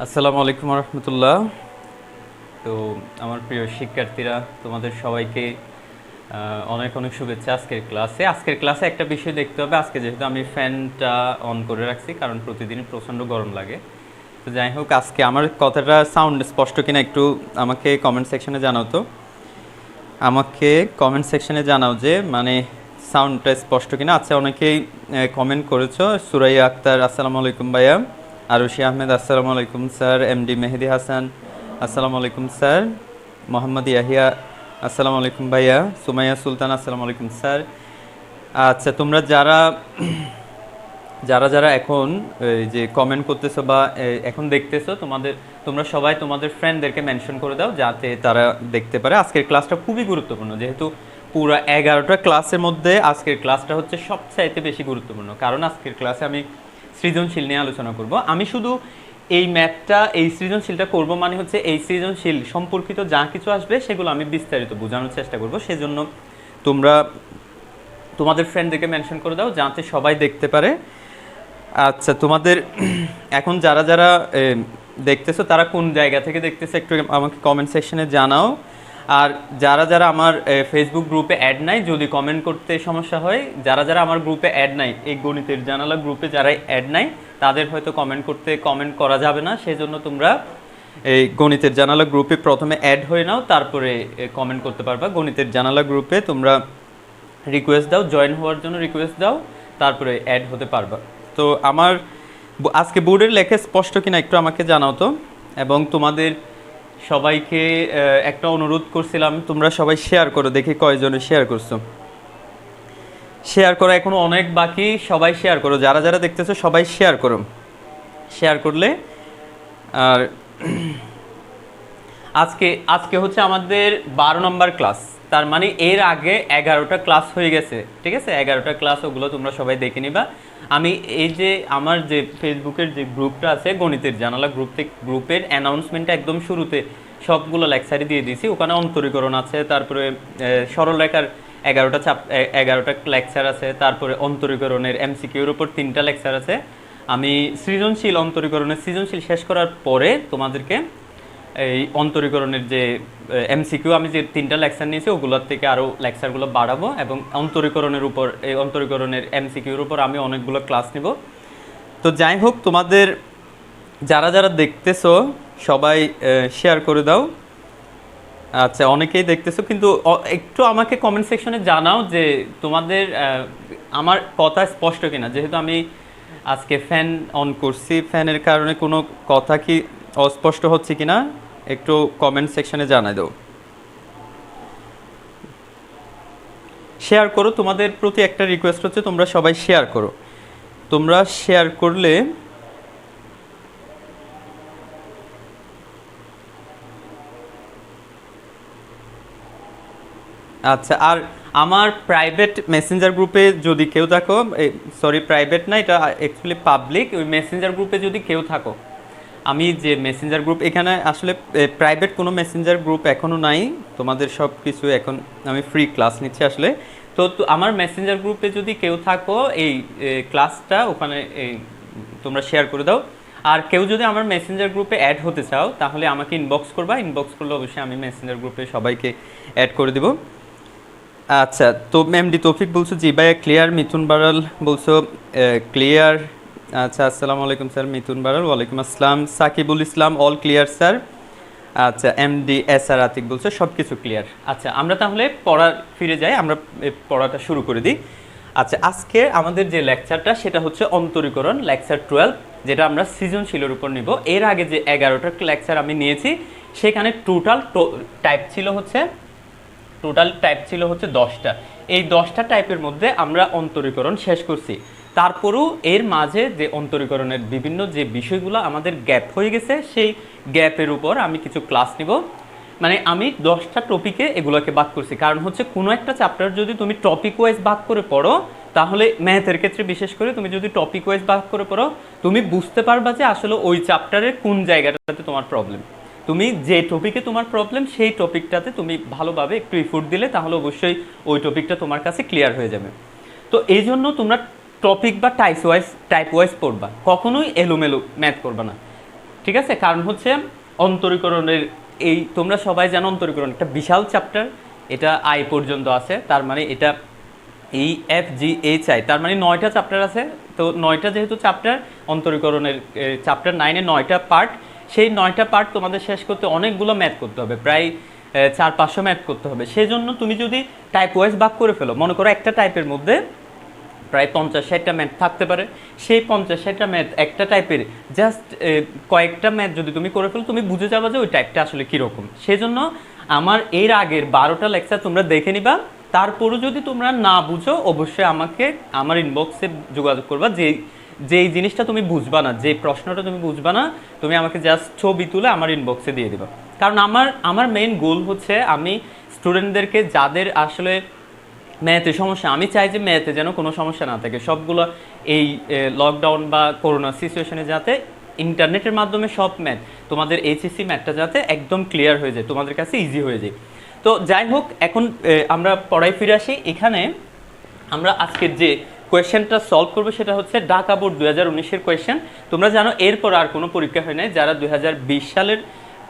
আসসালামু আলাইকুম রহমতুল্লাহ। তো আমার প্রিয় শিক্ষার্থীরা, তোমাদের সবাইকে অনেক অনেক শুভেচ্ছা। আজকের ক্লাসে একটা বিষয় দেখতে হবে। আজকে যেহেতু আমি ফ্যানটা অন করে রাখছি, কারণ প্রতিদিনই প্রচণ্ড গরম লাগে। তো যাই হোক, আজকে আমার কথাটা সাউন্ড স্পষ্ট কিনা একটু আমাকে কমেন্ট সেকশনে জানাও। তো আমাকে কমেন্ট সেকশনে জানাও যে মানে সাউন্ডটা স্পষ্ট কিনা। আচ্ছা, অনেকেই কমেন্ট করেছো। সুরাইয়া আক্তার, আসসালামু আলাইকুম ভাইয়া। আরুশি আহমেদ, আসসালামু আলাইকুম স্যার। এমডি মেহেদি হাসান, আসসালামু আলাইকুম স্যার। মোহাম্মদ ইয়াহিয়া, আসসালামু আলাইকুম ভাইয়া। সুমাইয়া সুলতান, আসসালামু আলাইকুম স্যার। আচ্ছা, তোমরা যারা যারা যারা এখন এই যে কমেন্ট করতেছো বা এখন দেখতেছো, তোমরা সবাই তোমাদের ফ্রেন্ডদেরকে মেনশন করে দাও, যাতে তারা দেখতে পারে। আজকের ক্লাসটা খুবই গুরুত্বপূর্ণ, যেহেতু পুরো 11টা ক্লাসের মধ্যে আজকের ক্লাসটা হচ্ছে সবচাইতে বেশি গুরুত্বপূর্ণ। কারণ আজকের ক্লাসে আমি সৃজনশীল নিয়ে আলোচনা করব। আমি শুধু এই সৃজনশীলটা করব, মানে হচ্ছে এই সৃজনশীল সম্পর্কিত যা কিছু আসবে সেগুলো আমি বিস্তারিত বোঝানোর চেষ্টা করব। সেজন্য তোমরা তোমাদের ফ্রেন্ডদেরকে মেনশন করে দাও, যাতে সবাই দেখতে পারে। আচ্ছা, তোমাদের এখন যারা যারা দেখতেছো, তারা কোন জায়গা থেকে দেখতেছো একটু আমাকে কমেন্ট সেকশনে জানাও। আর যারা যারা আমার ফেসবুক গ্রুপে অ্যাড নাই, যদি কমেন্ট করতে সমস্যা হয়, যারা যারা আমার গ্রুপে অ্যাড নাই, এই গণিতের জানালা গ্রুপে যারা অ্যাড নাই, তাদের হয়তো কমেন্ট করা যাবে না। সেজন্য তোমরা এই গণিতের জানালা গ্রুপে প্রথমে অ্যাড হয়ে নাও, তারপরে কমেন্ট করতে পারবা। গণিতের জানালা গ্রুপে তোমরা রিকোয়েস্ট দাও, জয়েন হওয়ার জন্য রিকোয়েস্ট দাও, তারপরে অ্যাড হতে পারবা। তো আমার আজকে বোর্ডের লেখা স্পষ্ট কিনা একটু আমাকে জানাও তো। এবং তোমাদের সবাইকে একটা অনুরোধ করছিলাম, তোমরা সবাই শেয়ার করো। দেখি কয়জনে শেয়ার করছো। শেয়ার করা এখনো অনেক বাকি, সবাই শেয়ার করো। যারা যারা দেখতেছো সবাই শেয়ার করো। শেয়ার করলে আর আজকে আজকে হচ্ছে আমাদের 12 নম্বর ক্লাস। তার মানে এর আগে 11টা ক্লাস হয়ে গেছে, ঠিক আছে? 11টা ক্লাস, ওগুলো তোমরা সবাই দেখে নিবা। আমি এই যে আমার যে ফেসবুকের যে গ্রুপটা আছে, গণিতের জানালা গ্রুপের অ্যানাউন্সমেন্টটা একদম শুরুতে সবগুলো লেকচারই দিয়ে দিয়েছি। ওখানে অন্তরীকরণ আছে, তারপরে সরলরেখার 11টা লেকচার আছে, তারপরে অন্তরীকরণের এমসিকিউর উপর 3টা লেকচার আছে। আমি অন্তরীকরণের সৃজনশীল শেষ করার পরে তোমাদেরকে এই অন্তরীকরণের যে এমসিকিউ, আমি যে 3টা লেকচার নিয়েছি, ওগুলোর থেকে আরও লেকচারগুলো বাড়াবো। এবং অন্তরীকরণের এমসিকিউর উপর আমি অনেকগুলো ক্লাস নিব। তো যাই হোক, তোমাদের যারা যারা দেখতেছো সবাই শেয়ার করে দাও। আচ্ছা, অনেকেই দেখতেছো, কিন্তু একটু আমাকে কমেন্ট সেকশনে জানাও যে তোমাদের আমার কথা স্পষ্ট কিনা। যেহেতু আমি আজকে ফ্যান অন করছি, ফ্যানের কারণে কোনো কথা কি অস্পষ্ট হচ্ছে কিনা একটু কমেন্ট সেকশনে জানাই দাও। শেয়ার করো। তোমাদের প্রতি একটা রিকোয়েস্ট হচ্ছে, তোমরা সবাই শেয়ার করো। তোমরা শেয়ার করলে আচ্ছা। আর আমার প্রাইভেট মেসেঞ্জার গ্রুপে যদি কেউ থাকো, সরি প্রাইভেট না, এটা অ্যাকচুয়ালি পাবলিক, ওই মেসেঞ্জার গ্রুপে যদি কেউ থাকো, আমি যে মেসেঞ্জার গ্রুপ, এখানে আসলে প্রাইভেট কোনো মেসেঞ্জার গ্রুপ এখনও নাই। তোমাদের সব কিছু এখন আমি ফ্রি ক্লাস নিচ্ছি আসলে। তো আমার মেসেঞ্জার গ্রুপে যদি কেউ থাকো, এই ক্লাসটা ওখানে তোমরা শেয়ার করে দাও। আর কেউ যদি আমার মেসেঞ্জার গ্রুপে অ্যাড হতে চাও, তাহলে আমাকে ইনবক্স করবা। ইনবক্স করলে অবশ্যই আমি মেসেঞ্জার গ্রুপে সবাইকে অ্যাড করে দেবো। আচ্ছা, তো এমডি তৌফিক বলছো জি ভাইয়া ক্লিয়ার। মিথুন বারাল বলছো ক্লিয়ার। আচ্ছা, আসসালামু আলাইকুম স্যার। মিথুন বারাল, ওয়ালাইকুম আসসালাম। সাকিবুল ইসলাম, অল ক্লিয়ার স্যার। আচ্ছা, এমডি এস আর আতিক বলছো সব কিছু ক্লিয়ার। আচ্ছা, আমরা তাহলে ফিরে যাই, আমরা পড়াটা শুরু করে দিই। আচ্ছা, আজকে আমাদের যে লেকচারটা, সেটা হচ্ছে অন্তরীকরণ, লেকচার 12, যেটা আমরা সৃজনশীলের উপর নিব। এর আগে যে 11টা লেকচার আমি নিয়েছি, সেখানে টোটাল টাইপ ছিল হচ্ছে 10টা। এই 10টা টাইপের মধ্যে আমরা অন্তরীকরণ শেষ করছি। তারপরেও এর মাঝে যে অন্তরীকরণের বিভিন্ন যে বিষয়গুলো আমাদের গ্যাপ হয়ে গেছে, সেই গ্যাপের উপর আমি কিছু ক্লাস নিব। মানে আমি 10টা টপিকে এগুলোকে ভাগ করছি। কারণ হচ্ছে কোনো একটা চ্যাপ্টার যদি তুমি টপিক ওয়াইজ ভাগ করে পড়ো, তাহলে ম্যাথের ক্ষেত্রে বিশেষ করে তুমি যদি টপিক ওয়াইজ ভাগ করে পড়ো, তুমি বুঝতে পারবা যে আসলে ওই চ্যাপ্টারের কোন জায়গাটাতে তোমার প্রবলেম। তুমি যে টপিকে তোমার প্রবলেম, সেই টপিকটাতে তুমি ভালোভাবে একটু এফোর্ট দিলে, তাহলে অবশ্যই ওই টপিকটা তোমার কাছে ক্লিয়ার হয়ে যাবে। তো এই জন্য তোমরা টপিক বা টাইপ ওয়াইজ পড়বা, কখনোই এলোমেলো ম্যাথ করবা না, ঠিক আছে? কারণ হচ্ছে অন্তরীকরণের এই তোমরা সবাই জানো অন্তরীকরণ একটা বিশাল চ্যাপ্টার, এটা আই পর্যন্ত আছে, তার মানে এটা এই এফ জি এইচ আই, তার মানে 9টা চ্যাপ্টার আছে। তো 9টা যেহেতু চ্যাপ্টার, অন্তরীকরণের চ্যাপ্টার 9-এ 9টা পার্ট, সেই 9টা পার্ট তোমাদের শেষ করতে অনেকগুলো ম্যাথ করতে হবে, প্রায় 400-500 ম্যাথ করতে হবে। সেই জন্য তুমি যদি টাইপ ওয়াইজ ভাগ করে ফেলো, মনে করো একটা টাইপের মধ্যে প্রায় 50-60টা ম্যাথ থাকতে পারে, সেই 50-60টা ম্যাথ একটা টাইপের জাস্ট কয়েকটা ম্যাথ যদি তুমি করে ফেলো, তুমি বুঝে যাবে যে ওই টাইপটা আসলে কীরকম। সেই জন্য আমার এর আগের 12টা লেকচার তোমরা দেখে নিবা, তারপরও যদি তোমরা না বুঝো অবশ্যই আমাকে আমার ইনবক্সে যোগাযোগ করবা। যেই জিনিসটা তুমি বুঝবা না, যে প্রশ্নটা তুমি বুঝবা না, তুমি আমাকে জাস্ট ছবি তুলে আমার ইনবক্সে দিয়ে দিবা। কারণ আমার মেইন গোল হচ্ছে আমি স্টুডেন্টদেরকে যাদের আসলে ম্যাথে সমস্যা, আমি চাই যে ম্যাথে যেন কোনো সমস্যা না থাকে, সবগুলো এই লকডাউন বা করোনা সিচুয়েশনে যাতে ইন্টারনেটের মাধ্যমে সব ম্যাথ তোমাদের এইচএসসি ম্যাথটা যাতে একদম ক্লিয়ার হয়ে যায়, তোমাদের কাছে ইজি হয়ে যায়। তো যাই হোক, এখন আমরা পড়ায় ফিরে আসি। এখানে আমরা আজকের যে কোয়েশ্চেনটা সলভ করবো সেটা হচ্ছে ঢাকা বোর্ড 2019-এর কোয়েশ্চেন। তোমরা জানো এরপর আর কোনো পরীক্ষা হয় নাই, যারা 2020 সালের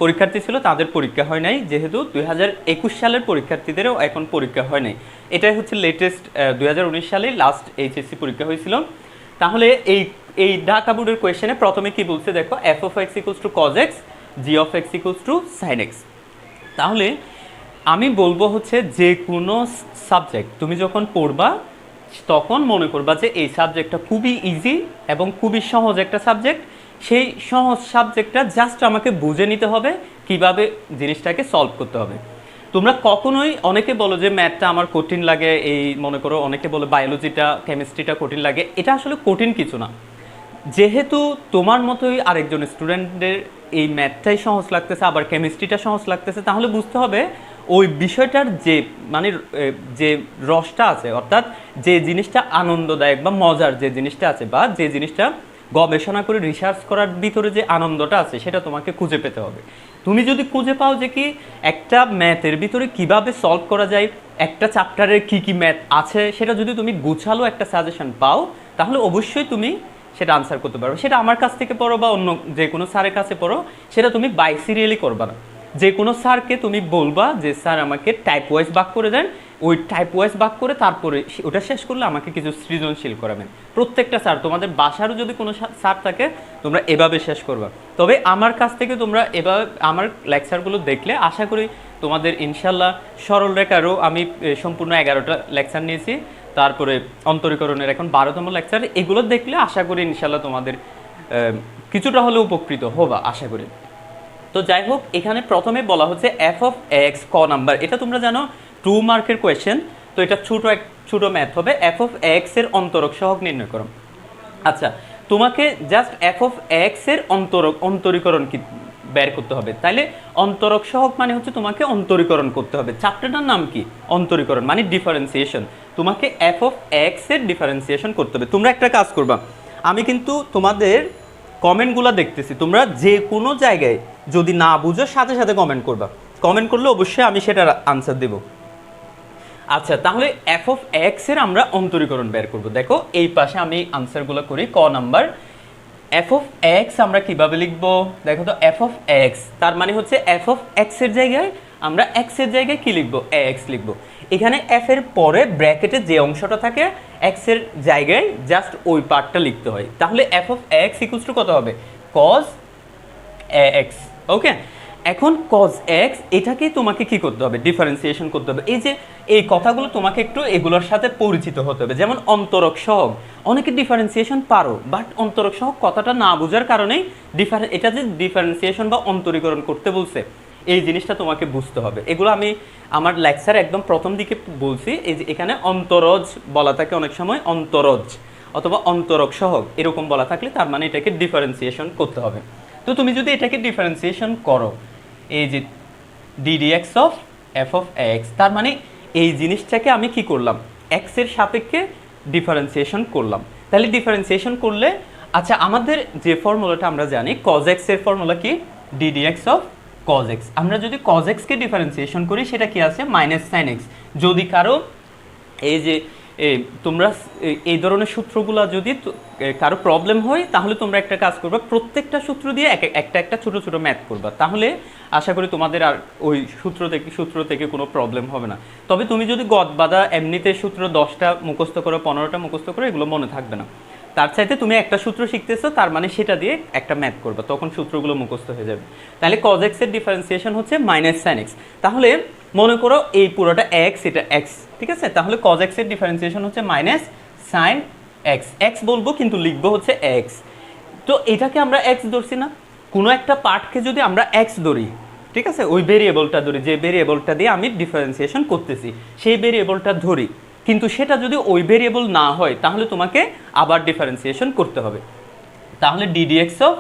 পরীক্ষার্থী ছিল তাদের পরীক্ষা হয় নাই, যেহেতু 2021 সালের পরীক্ষার্থীদেরও এখন পরীক্ষা হয় নাই। এটাই হচ্ছে লেটেস্ট, 2019 সালে লাস্ট এইচএসসি পরীক্ষা হয়েছিল। তাহলে এই ঢাকা বোর্ডের কোয়েশ্চেনে প্রথমে কি বলছে দেখো, f of x equals to cos x, g of x equals to sine x. তাহলে আমি বলবো হচ্ছে যে কোনো সাবজেক্ট তুমি যখন পড়বা তখন মনে করবা যে এই সাবজেক্টটা খুবই ইজি এবং খুবই সহজ একটা সাবজেক্ট, সেই সহজ সাবজেক্টটা জাস্ট আমাকে বুঝে নিতে হবে কিভাবে জিনিসটাকে সলভ করতে হবে। তোমরা কখনোই, অনেকে বলো যে ম্যাথটা আমার কঠিন লাগে, এই মনে করো অনেকে বলে বায়োলজিটা কেমিস্ট্রিটা কঠিন লাগে, এটা আসলে কঠিন কিছু না। যেহেতু তোমার মতোই আরেকজন স্টুডেন্টদের এই ম্যাথটাই সহজ লাগতেছে, আবার কেমিস্ট্রিটা সহজ লাগতেছে, তাহলে বুঝতে হবে ওই বিষয়টার যে মানে যে রসটা আছে, অর্থাৎ যে জিনিসটা আনন্দদায়ক বা মজার যে জিনিসটা আছে, বা যে জিনিসটা গবেষণা করে রিসার্চ করার ভিতরে যে আনন্দটা আছে, সেটা তোমাকে খুঁজে পেতে হবে। তুমি যদি খুঁজে পাও যে কি একটা ম্যাথের ভিতরে কিভাবে সলভ করা যায়, একটা চ্যাপ্টারের কি কি ম্যাথ আছে, সেটা যদি তুমি গুছালো একটা সাজেশন পাও, তাহলে অবশ্যই তুমি সেটা আনসার করতে পারবে। সেটা আমার কাছ থেকে পড়ো বা অন্য যে কোনো স্যারের কাছে পড়ো, সেটা তুমি বাই সিরিয়ালি করবা না। যে কোনো স্যারকে তুমি বলবা যে স্যার আমাকে টাইপ ওয়াইজ ভাগ করে দেন, ওই টাইপ ওয়াইজ ভাগ করে তারপরে ওটা শেষ করলে আমাকে কিছু সৃজনশীল করাবেন। প্রত্যেকটা স্যার, তোমাদের বাসারও যদি কোনো স্যার থাকে, তোমরা এভাবে শেষ করবা। তবে আমার কাছ থেকে তোমরা এভাবে আমার লেকচারগুলো দেখলে আশা করি তোমাদের ইনশাল্লাহ সরল রেখারও আমি সম্পূর্ণ 11টা লেকচার নিয়েছি, তারপরে অন্তরীকরণের এখন 12তম লেকচার, এগুলো দেখলে আশা করি ইনশাল্লাহ তোমাদের কিছুটা হলেও উপকৃত হবা আশা করি। তো যাই হোক, এখানে প্রথমে বলা হচ্ছে এফ অফ এক্স ক নাম্বার, এটা তোমরা জানো 2 মার্কের কোয়েশ্চেন। তো এটা ছোট ম্যাথ হবে, এফ অফ এক্স এর অন্তরক সহগ নির্ণয় করো। আচ্ছা, তোমাকে জাস্ট এফ অফ এক্স এর অন্তরীকরণ কি বের করতে হবে। তাইলে অন্তরক সহগ মানে হচ্ছে তোমাকে অন্তরীকরণ করতে হবে। চ্যাপ্টারটার নাম কি? অন্তরীকরণ মানে ডিফারেন্সিয়েশন। তোমাকে এফ অফ এক্স এর ডিফারেন্সিয়েশন করতে হবে। তোমরা একটা কাজ করবা, আমি কিন্তু তোমাদের কমেন্টগুলো দেখতেছি, তোমরা যে কোনো জায়গায় যদি না বুঝো সাথে সাথে কমেন্ট করবা, কমেন্ট করলে অবশ্যই আমি সেটার আনসার দেব। আচ্ছা, তাহলে এফ অফ এক্স এর আমরা অন্তরীকরণ বের করব। দেখো এই পাশে আমি আনসারগুলো করি। ক নাম্বার, এফ অফ এক্স আমরা কিভাবে লিখবো? দেখো তো, এফ অফ এক্স তার মানে হচ্ছে এফ অফ এক্স এর জায়গায় আমরা এক্স এর জায়গায় কি লিখবো? এক্স লিখবো। এখানে এফ এর পরে ব্র্যাকেটে যে অংশটা থাকে এক্স এর জায়গায় জাস্ট ওই পার্টটা লিখতে হয়। তাহলে F of x equals two কত হবে? Cos x. ওকে, এখন কজ এক্স এটাকেই তোমাকে কি করতে হবে? ডিফারেন্সিয়েশন করতে হবে। এই যে এই কথাগুলো তোমাকে একটু এগুলোর সাথে পরিচিত হতে হবে। যেমন অন্তরক সহগ, অনেকে ডিফারেন্সিয়েশন পারো, বাট অন্তরক সহগ কথাটা না বোঝার কারণেই এটা যে ডিফারেন্সিয়েশন বা অন্তরীকরণ করতে বলছে, এই জিনিসটা তোমাকে বুঝতে হবে। এগুলো আমি আমার লেকচার একদম প্রথম দিকে বলছি। এই যে এখানে অন্তরজ বলা থাকে অনেক সময়, অন্তরজ অথবা অন্তরক সহগ এরকম বলা থাকলে তার মানে এটাকে ডিফারেন্সিয়েশন করতে হবে। তো তুমি যদি এটাকে ডিফারেন্সিয়েশন করো, এই যে ddx of F of x, তার মানে এই জিনিসটাকে আমি কি করলাম? এক্স এর সাপেক্ষে ডিফারেন্সিয়েশন করলাম। তাহলে ডিফারেন্সিয়েশন করলে, আচ্ছা আমাদের যে ফর্মুলাটা আমরা জানি, কজ এক্স এর ফর্মুলা কি? D d x of cos x. আমরা যদি কজ এক্সকে ডিফারেন্সিয়েশন করি সেটা কি আছে? Minus sine x. যদি কারো এই যে এই তোমরা এই ধরনের সূত্রগুলো যদি কারো প্রবলেম হয় তাহলে তোমরা একটা কাজ করবে, প্রত্যেকটা সূত্র দিয়ে একটা একটা ছোট ছোট ম্যাথ করবা, তাহলে আশা করি তোমাদের আর ওই সূত্র থেকে কোনো প্রবলেম হবে না। তবে তুমি যদি গদ বাঁধা এমনিতে সূত্র 10টা মুখস্থ করো, 15টা মুখস্থ করো, এগুলো মনে থাকবে না। তার চাইতে তুমি একটা সূত্র শিখতেছো, তার মানে সেটা দিয়ে একটা ম্যাথ করবে, তখন সূত্রগুলো মুখস্থ হয়ে যাবে। তাহলে cos x এর ডিফারেন্সিয়েশন হচ্ছে -sin x। তাহলে মনে করো এই পুরোটা x, এটা x, ঠিক আছে? তাহলে cos x এর ডিফারেন্সিয়েশন হচ্ছে -sin x। x বলবো কিন্তু লিখবো হচ্ছে x। তো এটাকে আমরা x ধরছি না, কোনো একটা পার্টকে যদি আমরা x ধরি, ঠিক আছে, ওই ভেরিয়েবলটা ধরি, যে ভেরিয়েবলটা দিয়ে আমি ডিফারেন্সিয়েশন করতেছি সেই ভেরিয়েবলটা ধরি, কিন্তু সেটা যদি ওই ভেরিয়েবল না হয় তাহলে তোমাকে আবার ডিফারেন্সিয়েশন করতে হবে। তাহলে ddx অফ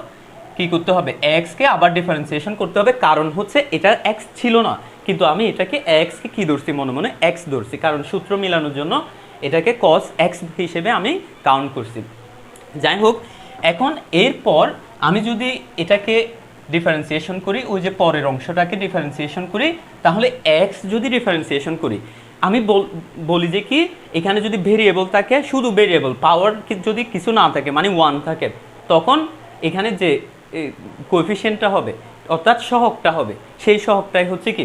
কী করতে হবে, x কে আবার ডিফারেন্সিয়েশন করতে হবে, কারণ হচ্ছে এটা x ছিল না, কিন্তু আমি এটাকে x কে কী ধরছি, মনে মনে x ধরছি, কারণ সূত্র মিলানোর জন্য এটাকে cos x হিসেবে আমি কাউন্ট করছি। যাই হোক, এখন এরপর আমি যদি এটাকে ডিফারেন্সিয়েশন করি, ওই যে পরের অংশটাকে ডিফারেন্সিয়েশন করি, তাহলে x যদি ডিফারেন্সিয়েশন করি, আমি বলি যে কি, এখানে যদি ভেরিয়েবল থাকে, শুধু ভেরিয়েবল, পাওয়ার যদি কিছু না থাকে, মানে 1 থাকে, তখন এখানে যে কোএফিসিয়েন্টটা হবে অর্থাৎ সহগটা হবে, সেই সহগটাই হচ্ছে কি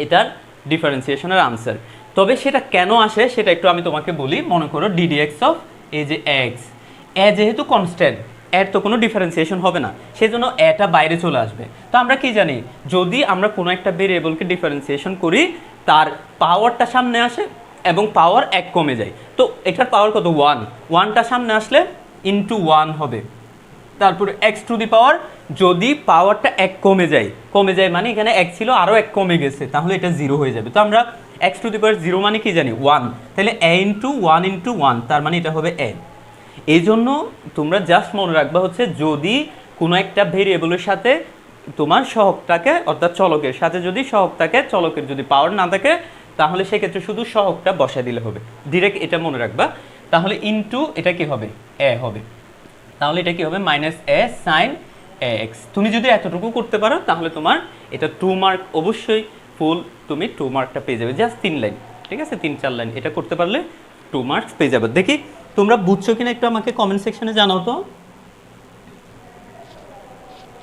এটার ডিফারেন্সিয়েশনের আনসার। তবে সেটা কেন আসে সেটা একটু আমি তোমাকে বলি। মনে করো ddx অফ এই যে x, এ যেহেতু কনস্ট্যান্ট, এর তো কোনো ডিফারেন্সিয়েশন হবে না, সেজন্য এটা বাইরে চলে আসবে। তো আমরা কি জানি, যদি আমরা কোনো একটা ভেরিয়েবলকে ডিফারেন্সিয়েশন করি, তার পাওয়ারটা সামনে আসে এবং পাওয়ার 1 কমে যায়, তো এটার পাওয়ার কত, 1, 1টা সামনে আসলে ইন্টু 1 হবে, তারপরে এক্স টু দি পাওয়ার, যদি পাওয়ারটা 1 কমে যায় মানে এখানে 1 ছিল আরও 1 কমে গেছে, তাহলে এটা 0 হয়ে যাবে। তো আমরা এক্স টু দি পাওয়ার 0 মানে কি জানি, 1, তাহলে a ইন্টু 1 ইন্টু 1, তার মানে এটা হবে a। এই জন্য তোমরা জাস্ট মনে রাখবা হচ্ছে, যদি কোনো একটা ভেরিয়েবলের সাথে তোমার সহগটাকে, অর্থাৎ চলকের সাথে যদি সহগ থাকে, চলকের যদি পাওয়ার না থাকে, তাহলে সেক্ষেত্রে শুধু সহগটা বসায় দিলে হবে, ডিরেক্ট এটা মনে রাখবা। তাহলে ইন্টু এটা কি হবে, a হবে, তাহলে এটা কি হবে -a sin ax। তুমি যদি এতটুকু করতে পারো তাহলে তোমার এটা 2 মার্ক, অবশ্যই ফুল তুমি 2 মার্কটা পেয়ে যাবে, জাস্ট 3 লাইন, ঠিক আছে, 3-4 লাইন এটা করতে পারলে 2 মার্কস পেয়ে যাবে। দেখি তোমরা বুঝছো কিনা একটু আমাকে কমেন্ট সেকশনে জানাও তো,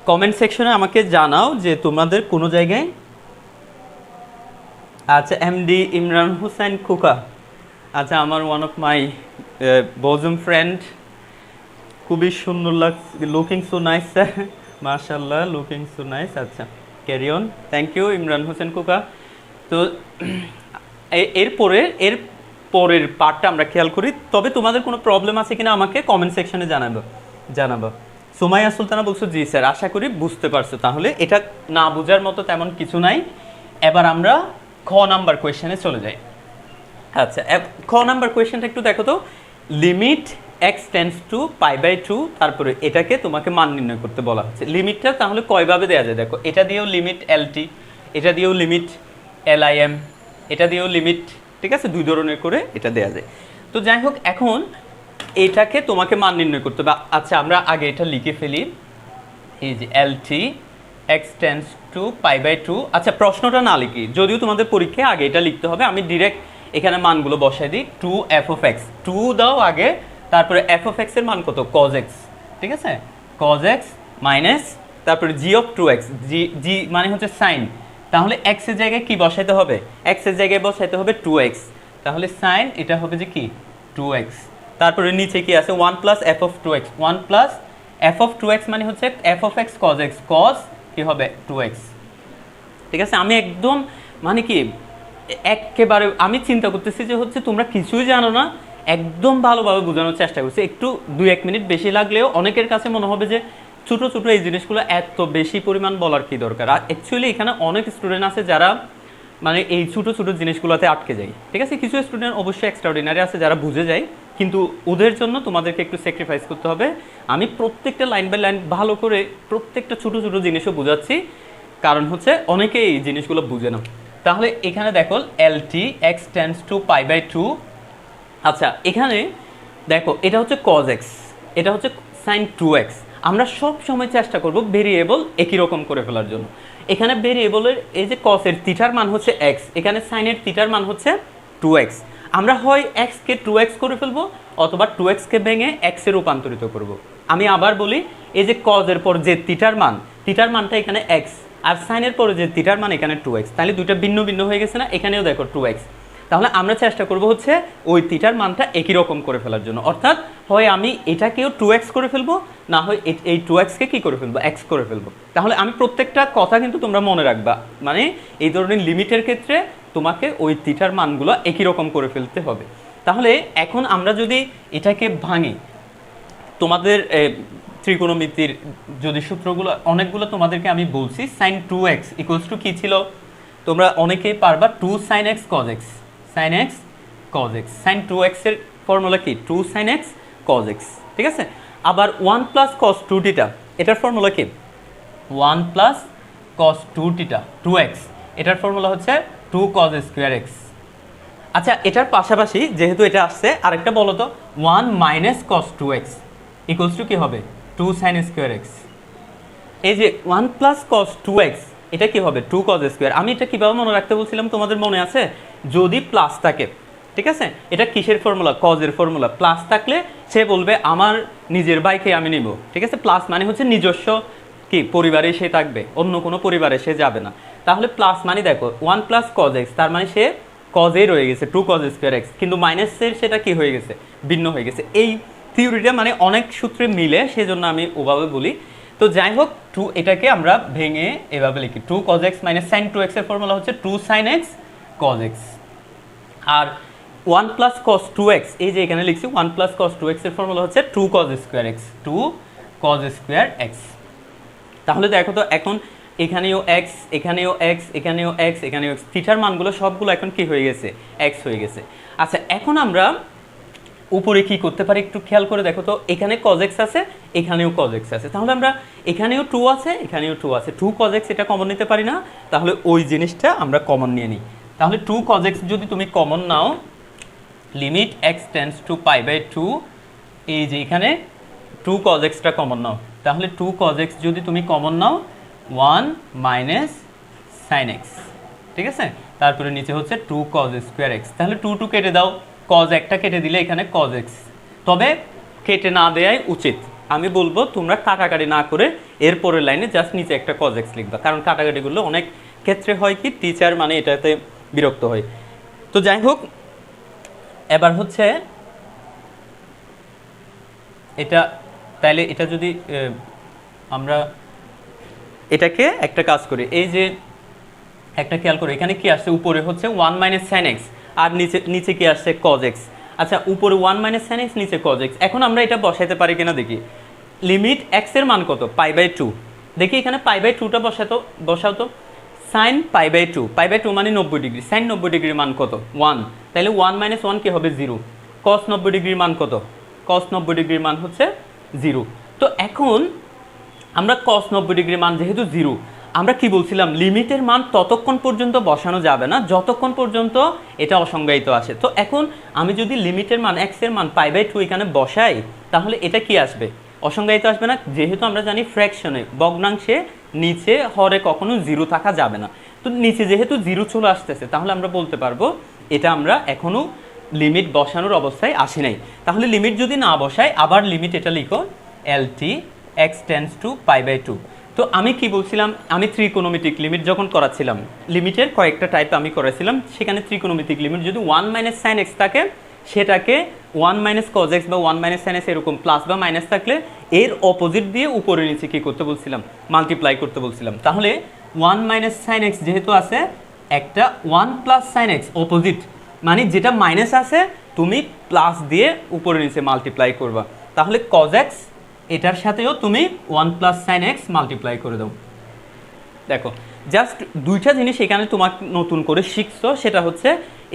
কমেন্ট সেকশনে আমাকে জানাও যে তোমাদের কোনো জায়গায়। আচ্ছা, এমডি ইমরান হোসেন খোকা, আচ্ছা, আমার one of my bosom friend, খুবই সুন্দর লাগছে, লুকিং সো নাইস স্যার, মাশাআল্লাহ, লুকিং সো নাইস। আচ্ছা, carry on, thank you Imran Hossain Khoka. তো এর পরের পার্টটা আমরা খেয়াল করি। তবে তোমাদের কোনো প্রবলেম আছে কিনা আমাকে কমেন্ট সেকশনে জানাবো। সুমাইয়া সুলতানা বলছো জি স্যার, আশা করি বুঝতে পারছো। তাহলে এটা না বোঝার মতো তেমন কিছু নাই। এবার আমরা খ নাম্বার কোয়েশ্চেনে চলে যাই। আচ্ছা, খ নাম্বার কোয়েশ্চেনটা একটু দেখো তো, লিমিট x টেন্ডস টু π/2, তারপরে এটাকে তোমাকে মান নির্ণয় করতে বলা হচ্ছে। লিমিটটা তাহলে কয়ভাবে দেওয়া যায় দেখো, এটা দিয়েও লিমিট lt, এটা দিয়েও লিমিট lim, এটা দিয়েও লিমিট, ঠিক আছে, 2 ধরনের করে এটা দেওয়া যায়। তো যাই হোক, এখন এটাকে তোমাকে মান নির্ণয় করতে হবে। আচ্ছা, আমরা আগে এটা লিখে ফেলি, এই যে lt x টেন্ডস টু π/2। আচ্ছা, প্রশ্নটা না লিখি, যদিও তোমাদের পরীক্ষায় আগে এটা লিখতে হবে, আমি ডিরেক্ট এখানে মানগুলো বসাই দিই। 2f of x, 2 দাও আগে, তারপরে f of x এর মান কত, cos x, ঠিক আছে, cos x মাইনাস তারপরে g of 2x, g মানে হচ্ছে sin, তাহলে x এর জায়গায় কি বসাইতে হবে, x এর জায়গায় বসাইতে হবে 2x, তাহলে sin এটা হবে যে কি 2x, তারপরে নিচে কি আছে 1 plus f of 2x, 1 plus f of 2x মানে হচ্ছে f of x cos x, cos কি হবে 2x, ঠিক আছে। আমি একদম মানে কি একেবারে আমি চিন্তা করতেছি যে হচ্ছে তোমরা কিছুই জানো না, একদম ভালোভাবে বোঝানোর চেষ্টা করছি। একটু 2-1 মিনিট বেশি লাগলেও অনেকের কাছে মনে হবে যে ছোটো ছোটো এই জিনিসগুলো এত বেশি পরিমাণ বলার কি দরকার। আর অ্যাকচুয়ালি এখানে অনেক স্টুডেন্ট আছে যারা মানে এই ছোটো ছোটো জিনিসগুলোতে আটকে যায়, ঠিক আছে। কিছু স্টুডেন্ট অবশ্যই এক্সট্রাঅর্ডিনারি আছে যারা বুঝে যায়, কিন্তু ওদের জন্য তোমাদেরকে একটু স্যাক্রিফাইস করতে হবে। আমি প্রত্যেকটা লাইন বাই লাইন ভালো করে প্রত্যেকটা ছোটো ছোটো জিনিসও বোঝাচ্ছি, কারণ হচ্ছে অনেকেই এই জিনিসগুলো বুঝে না। তাহলে এখানে দেখো lt x টেন্ডস টু π/2। আচ্ছা, এখানে দেখো এটা হচ্ছে cos x, এটা হচ্ছে sin 2x। আমরা সব সময় চেষ্টা করব ভেরিয়েবল একই রকম করে ফেলার জন্য। এখানে ভেরিয়েবলের এই যে cos এর থিটার মান হচ্ছে x, এখানে sin এর থিটার মান হচ্ছে 2x। আমরা হয় এক্সকে 2x করে ফেলবো অথবা 2xকে ভেঙে এক্সে রূপান্তরিত করব। আমি আবার বলি, এই যে কজের পর যে থিটার মানটা এখানে এক্স, আর সাইনের পরে যে থিটার মান এখানে 2x, তাহলে দুইটা ভিন্ন ভিন্ন হয়ে গেছে না? এখানেও দেখো 2x। তাহলে আমরা চেষ্টা করব হচ্ছে ওই থিটার মানটা একই রকম করে ফেলার জন্য, অর্থাৎ হয় আমি এটাকেও 2x করে ফেলবো, না হয় এই 2xকে কি করে ফেলবো, x করে ফেলবো। তাহলে আমি প্রত্যেকটা কথা কিন্তু তোমরা মনে রাখবা, মানে এই ধরনের লিমিটের ক্ষেত্রে তোমাকে ওই থিটার মানগুলো একই রকম করে ফেলতে হবে। তাহলে এখন আমরা যদি এটাকে ভাঙি, তোমাদের ত্রিকোণমিতির যদি সূত্রগুলো অনেকগুলো তোমাদেরকে আমি বলছি, sin 2x ইকুয়ালস টু কী ছিল, তোমরা অনেকেই পারবা 2 sin x cos x, sin x cos x, sin 2x এর ফর্মুলা কি 2 sin x cos x, ঠিক আছে। আবার 1 প্লাস cos 2 থিটা, এটার ফর্মুলা কি 1 প্লাস cos 2 থিটা 2x, এটার ফর্মুলা হচ্ছে 2 cos স্কোয়ার x। আচ্ছা, এটার পাশাপাশি যেহেতু এটা আসছে, আরেকটা বলো তো 1 minus cos 2x equals to কি হবে 2 sin স্কোয়ার x। এই যে 1 প্লাস cos 2x এটা কি হবে 2 cos স্কোয়ার। আমি এটা কিভাবে মনে রাখতে বলছিলাম তোমাদের মনে আছে, যদি প্লাস থাকে, ঠিক আছে, এটা কিসের ফর্মুলা, কজের ফর্মুলা, প্লাস থাকলে সে বলবে আমার নিজের ভাইকে আমি নিব, ঠিক আছে। প্লাস মানে হচ্ছে নিজস্ব কি পরিবারে সে থাকবে, অন্য কোনো পরিবারে সে যাবে না। তাহলে প্লাস মানে দেখো 1 প্লাস cos x, তার মানে সে কজে রয়ে গেছে 2 cos স্কোয়ার x, কিন্তু মাইনাসের সেটা কি হয়ে গেছে, ভিন্ন হয়ে গেছে। এই থিওরিটা মানে অনেক সূত্রে মিলে, সেজন্য আমি ওভাবে বলি। তো যাই হোক, 2 এটাকে আমরা ভেঙে এভাবে লিখি 2 cos x minus sin 2x এর ফর্মুলা হচ্ছে 2 sin x cos x। আর 1 প্লাস cos 2x, এই যে এখানে লিখছি 1 প্লাস cos 2x এর ফর্মুলা হচ্ছে 2 cos square x, 2 cos square x। তাহলে দেখো তো এখন এখানেও x, এখানেও x, এখানেও x, এখানেও x, থিটার মানগুলো সবগুলো এখন কি হয়ে গেছে, x হয়ে গেছে। আচ্ছা, এখন আমরা উপরে কি করতে পারি একটু খেয়াল করে দেখো তো, এখানে cos x আছে, এখানেও cos x আছে, তাহলে আমরা এখানেও 2 আছে, এখানেও 2 আছে, 2 cos x এটা কমন নিতে পারি না? তাহলে ওই জিনিসটা আমরা কমন নিয়ে নিই। তাহলে 2 cos x যদি তুমি কমন নাও, limit x tends to pi by 2, এই যে এখানে 2 cos x টা কমন নাও, তাহলে 2 cos x যদি তুমি কমন নাও 1 মাইনাস sin x, ঠিক আছে, তারপরে নিচে হচ্ছে 2 cos স্কোয়ার x। তাহলে 2 কেটে দাও, cos একটা কেটে দিলে এখানে cos x, তবে কেটে না দেয়াই উচিত। আমি বলবো তোমরা কাটাকাটি না করে এরপরের লাইনে জাস্ট নিচে একটা cos x লিখবা, কারণ কাটাকাটিগুলো অনেক ক্ষেত্রে হয় কি টিচার মানে এটাতে বিরক্ত হয়। তো যাই হোক, এবার হচ্ছে এটা, তাহলে এটা যদি আমরা এটাকে একটা কাজ করি, এই যে একটা খেয়াল করে এখানে কি আসছে, উপরে হচ্ছে 1 মাইনাস sin x, আর নিচে কি আসছে cos x। আচ্ছা, উপরে 1 মাইনাস sin x, নিচে cos x। এখন আমরা এটা বসাইতে পারি কিনা দেখি। লিমিট x এর মান কত, পাই বাই 2, দেখি এখানে পাই বাই 2টা বসাও তো। সাইন পাই বাই 2 মানে 90 ডিগ্রি, সাইন 90 ডিগ্রির মান কত 1, তাহলে 1 মাইনাস 1 কি হবে 0। cos 90 ডিগ্রির মান কত, cos 90 ডিগ্রির মান হচ্ছে 0। তো এখন আমরা cos 90 ডিগ্রির মান যেহেতু 0, আমরা কি বলছিলাম, লিমিটের মান ততক্ষণ পর্যন্ত বসানো যাবে না যতক্ষণ পর্যন্ত এটা অসংজ্ঞায়িত আসে। তো এখন আমি যদি লিমিটের মান x এর মান পাই বাই 2 এখানে বসাই, তাহলে এটা কি আসবে, অসংজ্ঞায়িত আসবে না, যেহেতু আমরা জানি ফ্র্যাকশনে ভগ্নাংশে নিচে হরে কখনো 0 থাকা যাবে না। তো নিচে যেহেতু 0 চলে আসতেছে, তাহলে আমরা বলতে পারবো এটা আমরা এখনো লিমিট বসানোর অবস্থায় আসি নাই। তাহলে লিমিট যদি না বসাই, আবার লিমিট এটা লিখো lt x tends to pi by 2। তো আমি কি বলছিলাম, আমি ত্রিকোণমিতিক লিমিট যখন করাছিলাম, লিমিটের কয়েকটা টাইপ আমি করেছিলাম, সেখানে ত্রিকোণমিতিক লিমিট যদি 1 মাইনাস সাইন এক্স থাকে, সেটাকে 1 মাইনাস কজ এক্স বা 1 মাইনাস সাইন এক্স এরকম প্লাস বা মাইনাস থাকলে এর অপোজিট দিয়ে উপরে নিচে কী করতে বলছিলাম, মাল্টিপ্লাই করতে বলছিলাম। তাহলে 1 মাইনাস সাইন এক্স যেহেতু আছে, একটা 1 প্লাস সাইন এক্স অপোজিট, মানে যেটা মাইনাস আছে তুমি প্লাস দিয়ে উপরে নিচে মাল্টিপ্লাই করবা। তাহলে কজ এক্স এটার সাথেও তুমি 1 প্লাস সাইন এক্স মাল্টিপ্লাই করে দাও। দেখো জাস্ট দুইটা জিনিস এখানে তোমাকে নতুন করে শিখছো, সেটা হচ্ছে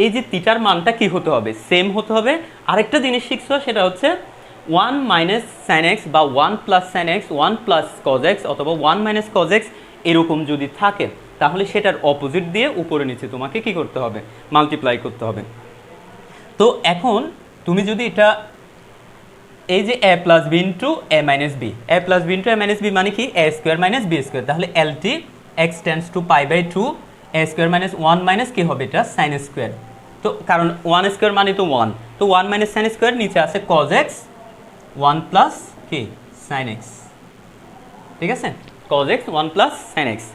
এই যে থিটার মানটা কি হতে হবে, সেম হতে হবে। আরেকটা জিনিস শিখছো, সেটা হচ্ছে 1 মাইনাস সাইন এক্স বা 1 plus sine x, 1 plus cos x অথবা 1 মাইনাস কজ এক্স এরকম যদি থাকে, তাহলে সেটার অপোজিট দিয়ে উপরে নিচে তোমাকে কি করতে হবে, মাল্টিপ্লাই করতে হবে। তো এখন তুমি যদি এটা এই যে a plus B into A minus B, A plus B into A minus B মানে কি A square minus B square, তাহলে L T X tends to pi by 2 A square minus 1 minus কি হবে এটা সাইন স্কোয়ার, তো কারণ 1 square মানে তো 1, তো 1 মাইনাস সাইন স্কোয়ার, নিচে আছে কজ এক্স 1 প্লাস কি সাইন এক্স, ঠিক আছে, cos x 1 plus sine x.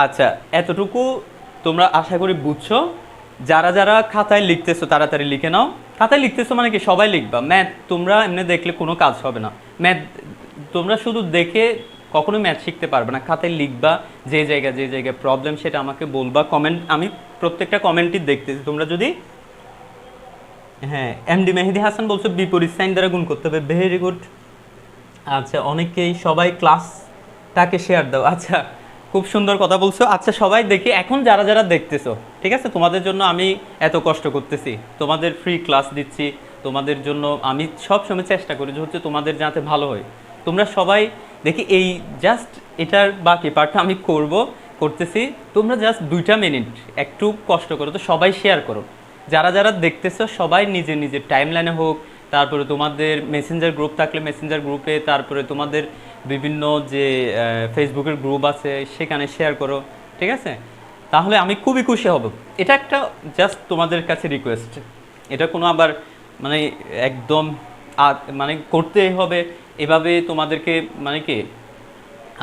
আচ্ছা, এতটুকু তোমরা আশা করি বুঝছো। যারা যারা খাতায় লিখতেছো তাড়াতাড়ি লিখে নাও। খাতায় লিখতেছো মানে কি সবাই লিখবা, ম্যাথ তোমরা এমনি দেখলে কোনো কাজ হবে না। ম্যাথ তোমরা শুধু দেখে কখনোই ম্যাথ শিখতে পারবে না, খাতায় লিখবা, যে জায়গায় প্রবলেম সেটা আমাকে বলবা, কমেন্ট, আমি প্রত্যেকটা কমেন্টই দেখতেছি। তোমরা যদি, হ্যাঁ, এমডি মেহেদি হাসান বলছো বিপরীত সাইন দ্বারা গুণ করতে হবে, ভেরি গুড। আচ্ছা, অনেকেই সবাই ক্লাসটাকে শেয়ার দাও। আচ্ছা, খুব সুন্দর কথা বলছো। আচ্ছা সবাই দেখি এখন যারা যারা দেখতেছো, ঠিক আছে, তোমাদের জন্য আমি এত কষ্ট করতেছি, তোমাদের ফ্রি ক্লাস দিচ্ছি, তোমাদের জন্য আমি সব সময় চেষ্টা করি যে হচ্ছে তোমাদের যাতে ভালো হয়। তোমরা সবাই দেখি এই জাস্ট এটার বাকি পার্টটা আমি করতেছি, তোমরা জাস্ট 2টা মিনিট একটু কষ্ট করো, তো সবাই শেয়ার করো। যারা যারা দেখতেছো সবাই নিজের নিজের টাইম লাইনে হোক, তারপরে তোমাদের মেসেঞ্জার গ্রুপ থাকলে মেসেঞ্জার গ্রুপে, তারপরে তোমাদের বিভিন্ন যে ফেসবুকের গ্রুপ আছে সেখানে শেয়ার করো, ঠিক আছে, তাহলে আমি খুবই খুশি হব। এটা একটা জাস্ট তোমাদের কাছে রিকোয়েস্ট, এটা কোনো আবার মানে একদম মানে করতেই হবে এভাবে তোমাদেরকে, মানে কি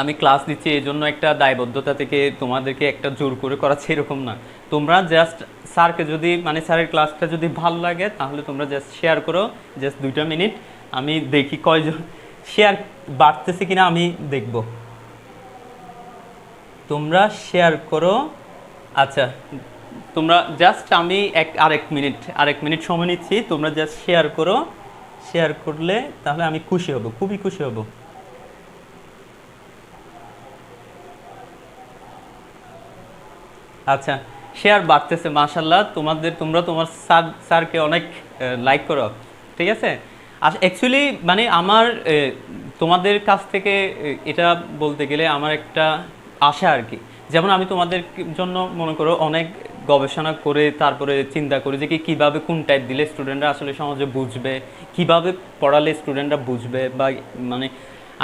আমি ক্লাস দিচ্ছি এই জন্য একটা দায়বদ্ধতা থেকে তোমাদেরকে একটা জোর করে করাচ্ছি এরকম না। তোমরা জাস্ট স্যারকে যদি, মানে স্যারের ক্লাসটা যদি ভালো লাগে তাহলে তোমরা জাস্ট শেয়ার করো, জাস্ট 2টা মিনিট, আমি দেখি কয়জন শেয়ার বাড়তেছে কিনা আমি দেখব। তোমরা শেয়ার করো। আচ্ছা, তোমরা জাস্ট আমি আরেক মিনিট সময় নিচ্ছি, তোমরা জাস্ট শেয়ার করো। শেয়ার করলে তাহলে আমি খুশি হব, খুবই খুশি হব। আচ্ছা, শেয়ার বাড়তেছে মাশাল্লাহ, তোমরা তোমার স্যারকে অনেক লাইক করো, ঠিক আছে। আর অ্যাকচুয়ালি মানে আমার তোমাদের কাছ থেকে এটা বলতে গেলে আমার একটা আশা আর কি, যেমন আমি তোমাদের জন্য মনে করো অনেক গবেষণা করে তারপরে চিন্তা করি যে কীভাবে কোন টাইপ দিলে স্টুডেন্টরা আসলে সহজে বুঝবে, কিভাবে পড়ালে স্টুডেন্টরা বুঝবে, বা মানে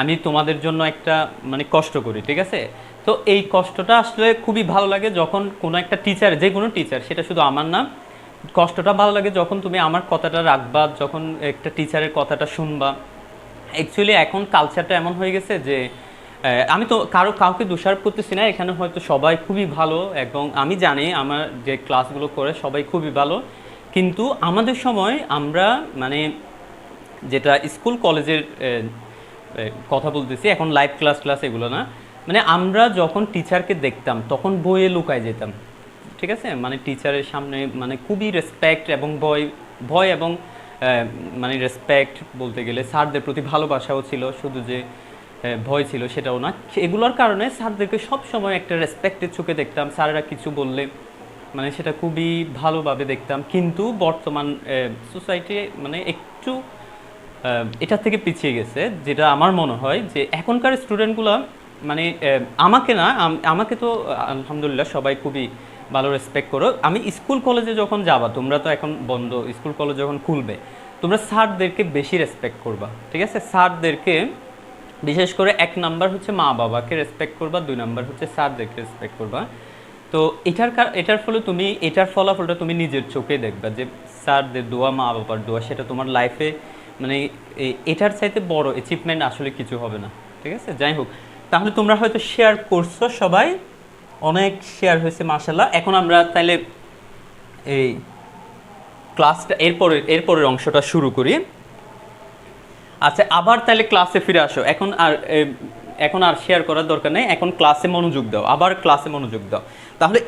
আমি তোমাদের জন্য একটা মানে কষ্ট করি, ঠিক আছে। তো এই কষ্টটা আসলে খুবই ভালো লাগে যখন কোনো একটা টিচার, যে কোনো টিচার, সেটা শুধু আমার না, কষ্টটা ভালো লাগে যখন তুমি আমার কথাটা রাখবা, যখন একটা টিচারের কথাটা শুনবা। অ্যাকচুয়ালি এখন কালচারটা এমন হয়ে গেছে যে আমি তো কাউকে দোষারোপ করতেছি না, এখানে হয়তো সবাই খুবই ভালো এবং আমি জানি আমার যে ক্লাসগুলো করে সবাই খুবই ভালো, কিন্তু আমাদের সময় আমরা মানে যেটা স্কুল কলেজের কথা বলতেছি, এখন লাইভ ক্লাস এগুলো না, মানে আমরা যখন টিচারকে দেখতাম তখন বইয়ে লুকায় যেতাম, ঠিক আছে, মানে টিচারের সামনে মানে খুবই রেসপেক্ট এবং ভয় এবং মানে রেসপেক্ট বলতে গেলে স্যারদের প্রতি ভালোবাসাও ছিল, শুধু যে ভয় ছিল সেটাও না। এগুলোর কারণে স্যারদেরকে সব সময় একটা রেসপেক্টের চোখে দেখতাম, স্যারেরা কিছু বললে মানে সেটা খুবই ভালোভাবে দেখতাম। কিন্তু বর্তমান সোসাইটি মানে একটু এটার থেকে পিছিয়ে গেছে, যেটা আমার মনে হয় যে এখনকার স্টুডেন্টগুলো মানে আমাকে তো আলহামদুলিল্লাহ সবাই খুবই ভালো রেসপেক্ট করো। আমি স্কুল কলেজে যখন যাবা, তোমরা তো এখন বন্ধ, স্কুল কলেজ যখন খুলবে তোমরা স্যারদেরকে বেশি রেসপেক্ট করবা, ঠিক আছে। স্যারদেরকে বিশেষ করে 1 নাম্বার হচ্ছে মা বাবাকে রেসপেক্ট করবা, 2 নাম্বার হচ্ছে স্যারদেরকে রেসপেক্ট করবা। তো এটার ফলে তুমি এটার ফলাফলটা তুমি নিজের চোখে দেখবা যে স্যারদের দোয়া, মা বাবার দোয়া, সেটা তোমার লাইফে মানে এটার চাইতে বড় অ্যাচিভমেন্ট আসলে কিছু হবে না, ঠিক আছে। যাই হোক, তাহলে তোমরা হয়তো শেয়ার করছো, সবাই অনেক শেয়ার হয়েছে মাশাআল্লাহ। এখন আমরা তাইলে এই ক্লাসটা এরপরের অংশটা শুরু করি। আচ্ছা, আবার তাহলে ক্লাসে ফিরে আসো। এখন আর শেয়ার করার দরকার নেই, এখন ক্লাসে মনোযোগ দাও, আবার ক্লাসে মনোযোগ দাও। তাহলে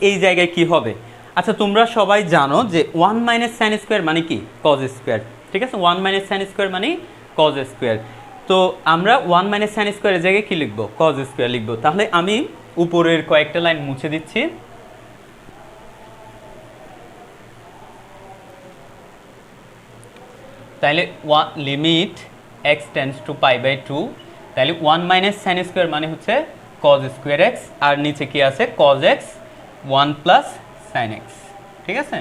এই জায়গায় কি হবে? আচ্ছা, তোমরা সবাই জানো যে 1 মাইনাস সাইন স্কোয়ার মানে কি কজ স্কোয়ার, ঠিক আছে। 1 মাইনাস সাইন স্কোয়ার মানে কজ স্কোয়ার। তো আমরা 1 মাইনাস সাইন স্কোয়ারের জায়গায় কি লিখবো? কজ স্কোয়ার লিখবো। তাহলে আমি উপরের কয়েকটা লাইন মুছে দিচ্ছি। তাহলে limit x tends to pi by 2, তাহলে 1 মাইনাস সাইন স্কোয়ার মানে হচ্ছে কজ স্কোয়ার এক্স, আর নিচে কি আছে cos x 1 plus sine x, ঠিক আছে।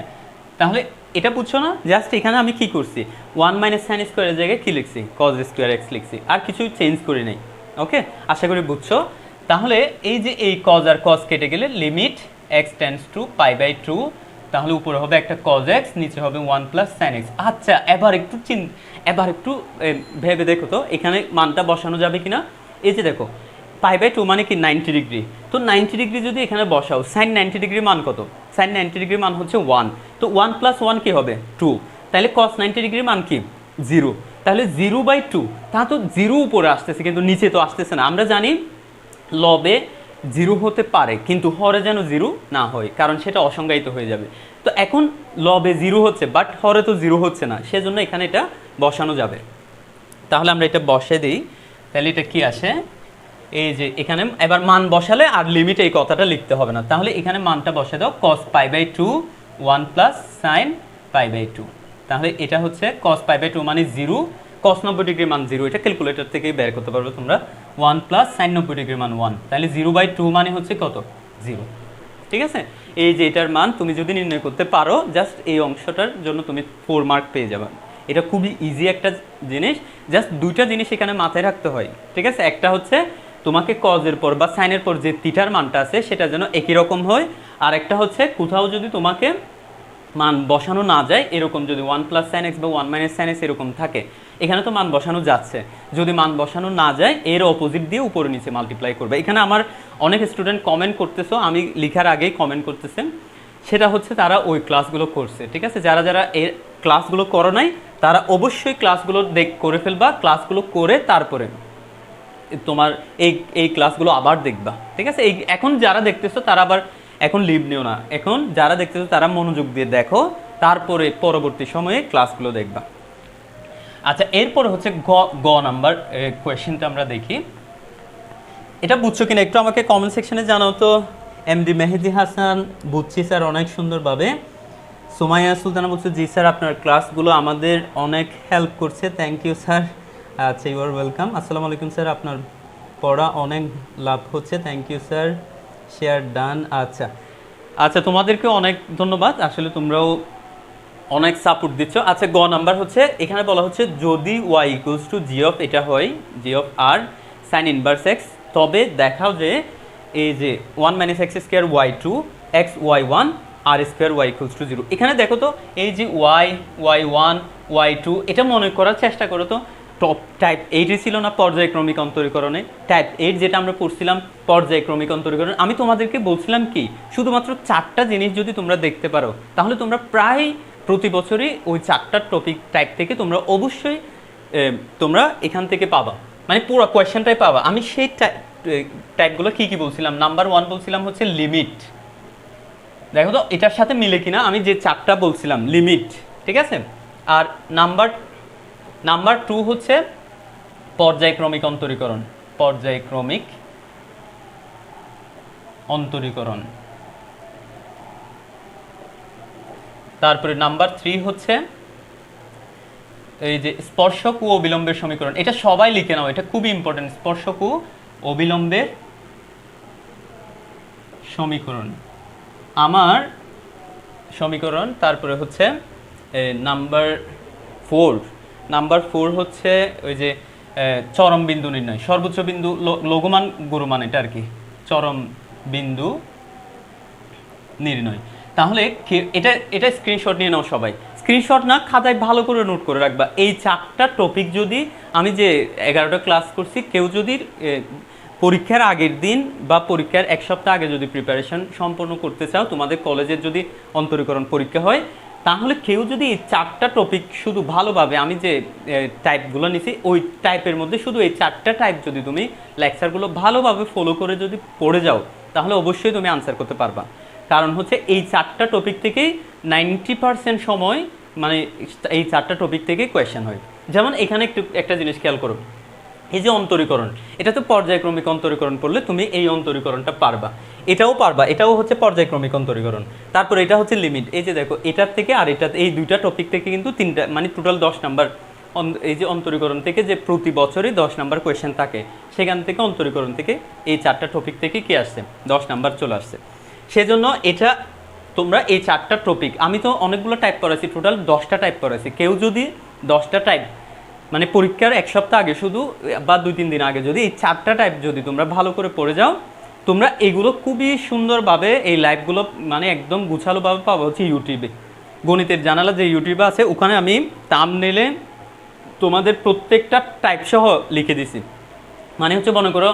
তাহলে এটা বুঝছো না? জাস্ট এখানে আমি কি করছি, 1 মাইনাস সাইন স্কোয়ারের জায়গায় কি লিখছি, কজ স্কোয়ার এক্স লিখছি, আর কিছু চেঞ্জ করি নাই। ওকে, আশা করি বুঝছো। তাহলে এই যে এই কজ আর কজ কেটে গেলে limit x tends to pi by 2, তাহলে উপরে হবে একটা cos x, নিচে হবে 1 প্লাস sin x। আচ্ছা এবার একটু ভেবে দেখো তো এখানে মানটা বসানো যাবে কিনা। এই যে দেখো π/2 মানে কি 90 ডিগ্রি, তো 90 ডিগ্রি যদি এখানে বসাও, sin 90 ডিগ্রির মান কত? sin 90 ডিগ্রির মান হচ্ছে 1, তো 1 প্লাস 1 কি হবে 2, তাহলে cos 90 ডিগ্রির মান কি 0, তাহলে 0/2, তা তো 0 উপরে আসতেছে কিন্তু নিচে তো আসতেছে না। আমরা জানি লবে 0 হতে পারে কিন্তু হরে যেন 0 না হয়, কারণ সেটা অসংজ্ঞায়িত হয়ে যাবে। তো এখন লবে 0 হচ্ছে বাট হরে তো 0 হচ্ছে না, সেজন্য এখানে এটা বসানো যাবে। তাহলে আমরা এটা বসে দিই, তাহলে এটা কি আসে, এই যে এখানে এবার মান বসালে আর লিমিট এই কথাটা লিখতে হবে না, তাহলে এখানে মানটা বসে দাও cos π/2 1 প্লাস sin π/2, তাহলে এটা হচ্ছে cos π/2 মানে 0, cos 90 ডিগ্রির মান 0, এটা ক্যালকুলেটর থেকেই বের করতে পারবে তোমরা, 1 প্লাস sin 90 ডিগ্রির মান 1, তাহলে 0/2 মানে হচ্ছে কত 0। ঠিক আছে, এই যে এটার মান তুমি যদি নির্ণয় করতে পারো, জাস্ট এই অংশটার জন্য তুমি 4 মার্ক পেয়ে যাবে। এটা খুবই ইজি একটা জিনিস, জাস্ট দুইটা জিনিস এখানে মাথায় রাখতে হয়। ঠিক আছে, একটা হচ্ছে তোমাকে কজের পর বা সাইনের পর যে থিটার মানটা আছে সেটা যেন একই রকম হয়, আর একটা হচ্ছে কোথাও যদি তোমাকে মান বসানো না যায়, এরকম যদি 1 প্লাস সাইন এক্স বা 1 মাইনাস সাইন এক্স এরকম থাকে, এখানে তো মান বসানো যাচ্ছে, যদি মান বসানো না যায় এর অপোজিট দিয়ে উপরে নিচে মাল্টিপ্লাই করবে। এখানে আমার অনেক স্টুডেন্ট কমেন্ট করতেছো, আমি লেখার আগেই কমেন্ট করতেছেন, সেটা হচ্ছে তারা ওই ক্লাসগুলো করছে। ঠিক আছে, যারা যারা এর ক্লাসগুলো করো নাই তারা অবশ্যই ক্লাসগুলো করে ফেলবা, ক্লাসগুলো করে তারপরে তোমার এই ক্লাসগুলো আবার দেখবা। ঠিক আছে, এই এখন যারা দেখতেছো তারা আবার এখন লিভ নিও না, এখন যারা দেখতেছো তারা মনোযোগ দিয়ে দেখো, তারপরে পরবর্তী সময়ে ক্লাসগুলো দেখবা। আচ্ছা, এরপরে হচ্ছে গ নাম্বার কোয়েশ্চেনটা আমরা দেখি, এটা বুঝছো কিনা একটু আমাকে কমেন্ট সেকশনে জানাও তো। এমডি মেহেদি হাসান, বুঝছি স্যার অনেক সুন্দরভাবে। সুমাইয়া সুলতানা বলছে জি স্যার আপনার ক্লাসগুলো আমাদের অনেক হেল্প করছে, থ্যাংক ইউ স্যার। আচ্ছা, ইউ আর ওয়েলকাম। আসসালামু আলাইকুম স্যার, আপনার পড়া অনেক লাভ হচ্ছে, thank you sir, share done. আচ্ছা আচ্ছা, তোমাদেরকে অনেক ধন্যবাদ, আসলে তোমরাও অনেক সাপোর্ট দিচ্ছ। আচ্ছা, গ নাম্বার হচ্ছে এখানে বলা হচ্ছে যদি y equals to G of, এটা হয় জি অফ আর সাইন ইনভার্স এক্স, তবে দেখাও যে এই যে 1 minus x square Y two X Y one আর স্কোয়ার ওয়াই ইকুয়ালস টু 0। এখানে দেখো তো এই যে Y Y one Y two, এটা মনে করার চেষ্টা করো তো, টপ টাইপ 8 ছিল না পর্যায়ক্রমিক অন্তরীকরণে, টাইপ 8 যেটা আমরা পড়ছিলাম পর্যায়ক্রমিক অন্তরীকরণ, আমি তোমাদেরকে বলছিলাম কি শুধুমাত্র 4টা জিনিস যদি তোমরা দেখতে পারো তাহলে তোমরা প্রায় প্রতি বছরই ওই 4টা টপিক টাইপ থেকে তোমরা অবশ্যই তোমরা এখান থেকে পাবা, মানে পুরো কোয়েশ্চেনটাই পাবা। আমি সেই টাইপগুলো কি কি বলছিলাম, নাম্বার 1 বলছিলাম হচ্ছে লিমিট, দেখো তো এটার সাথে মিলে কিনা, আমি যে 4টা বলছিলাম লিমিট, ঠিক আছে। আর নাম্বার 2 হচ্ছে পর্যায়ক্রমিক অন্তরীকরণ, পর্যায়ক্রমিক অন্তরীকরণ। তারপরে নাম্বার 3 হচ্ছে এই যে স্পর্শক ও অবিলম্বের সমীকরণ, এটা সবাই লিখে নাও, এটা খুবই ইম্পর্টেন্ট, স্পর্শক ও অবিলম্বের সমীকরণ, আমার সমীকরণ। তারপরে হচ্ছে নাম্বার 4 হচ্ছে ওই যে চরম বিন্দু নির্ণয়, সর্বোচ্চ বিন্দু লঘুমান গুরুমান, এটা আর কি চরম বিন্দু নির্ণয়। তাহলে এটা স্ক্রিনশট নিয়ে নাও সবাই, স্ক্রিনশট না খাতায় ভালো করে নোট করে রাখবা। এই 4টা টপিক যদি আমি যে 11টা ক্লাস করছি, কেউ যদি পরীক্ষার আগের দিন বা পরীক্ষার 1 সপ্তাহ আগে যদি প্রিপারেশন সম্পন্ন করতে চাও, তোমাদের কলেজের যদি অন্তরীকরণ পরীক্ষা হয়, তাহলে কেউ যদি এই 4টা টপিক শুধু ভালোভাবে, আমি যে টাইপগুলো নিছি ওই টাইপের মধ্যে শুধু এই 4টা টাইপ যদি তুমি লেকচারগুলো ভালোভাবে ফলো করে যদি পড়ে যাও, তাহলে অবশ্যই তুমি আনসার করতে পারবা। কারণ হচ্ছে এই 4টা টপিক থেকেই 90% সময়, মানে এই 4টা টপিক থেকেই কোয়েশ্চেন হয়। যেমন এখানে একটা জিনিস খেয়াল করো, এই যে অন্তরীকরণ, এটা তো পর্যায়ক্রমিক অন্তরীকরণ পড়লে তুমি এই অন্তরীকরণটা পারবা, এটাও পারবা, এটাও হচ্ছে পর্যায়ক্রমিক অন্তরীকরণ। তারপর এটা হচ্ছে লিমিট, এই যে দেখো এটার থেকে আর এটা, এই দুইটা টপিক থেকে কিন্তু 3টা, মানে টোটাল 10 নাম্বার এই যে অন্তরীকরণ থেকে যে প্রতি বছরই 10 নাম্বার কোয়েশ্চেন থাকে, সেখান থেকে অন্তরীকরণ থেকে এই 4টা টপিক থেকে কি আসছে 10 নাম্বার চলে আসছে। সেজন্য এটা তোমরা এই 4টা টপিক, আমি তো অনেকগুলো টাইপ করেছি, টোটাল 10টা টাইপ করেছি, কেউ যদি 10টা টাইপ মানে পরীক্ষার 1 সপ্তাহ আগে শুধু বা 2-3 দিন আগে যদি এই 4টা টাইপ যদি তোমরা ভালো করে পড়ে যাও, তোমরা এগুলো খুবই সুন্দরভাবে এই লাইভগুলো মানে একদম গুছালোভাবে পাবো হচ্ছে ইউটিউবে। গণিতের জানালা যে ইউটিউবে আছে ওখানে আমি থাম্বনেইলে তোমাদের প্রত্যেকটা টাইপ সহ লিখে দিছি। মানে হচ্ছে মনে করো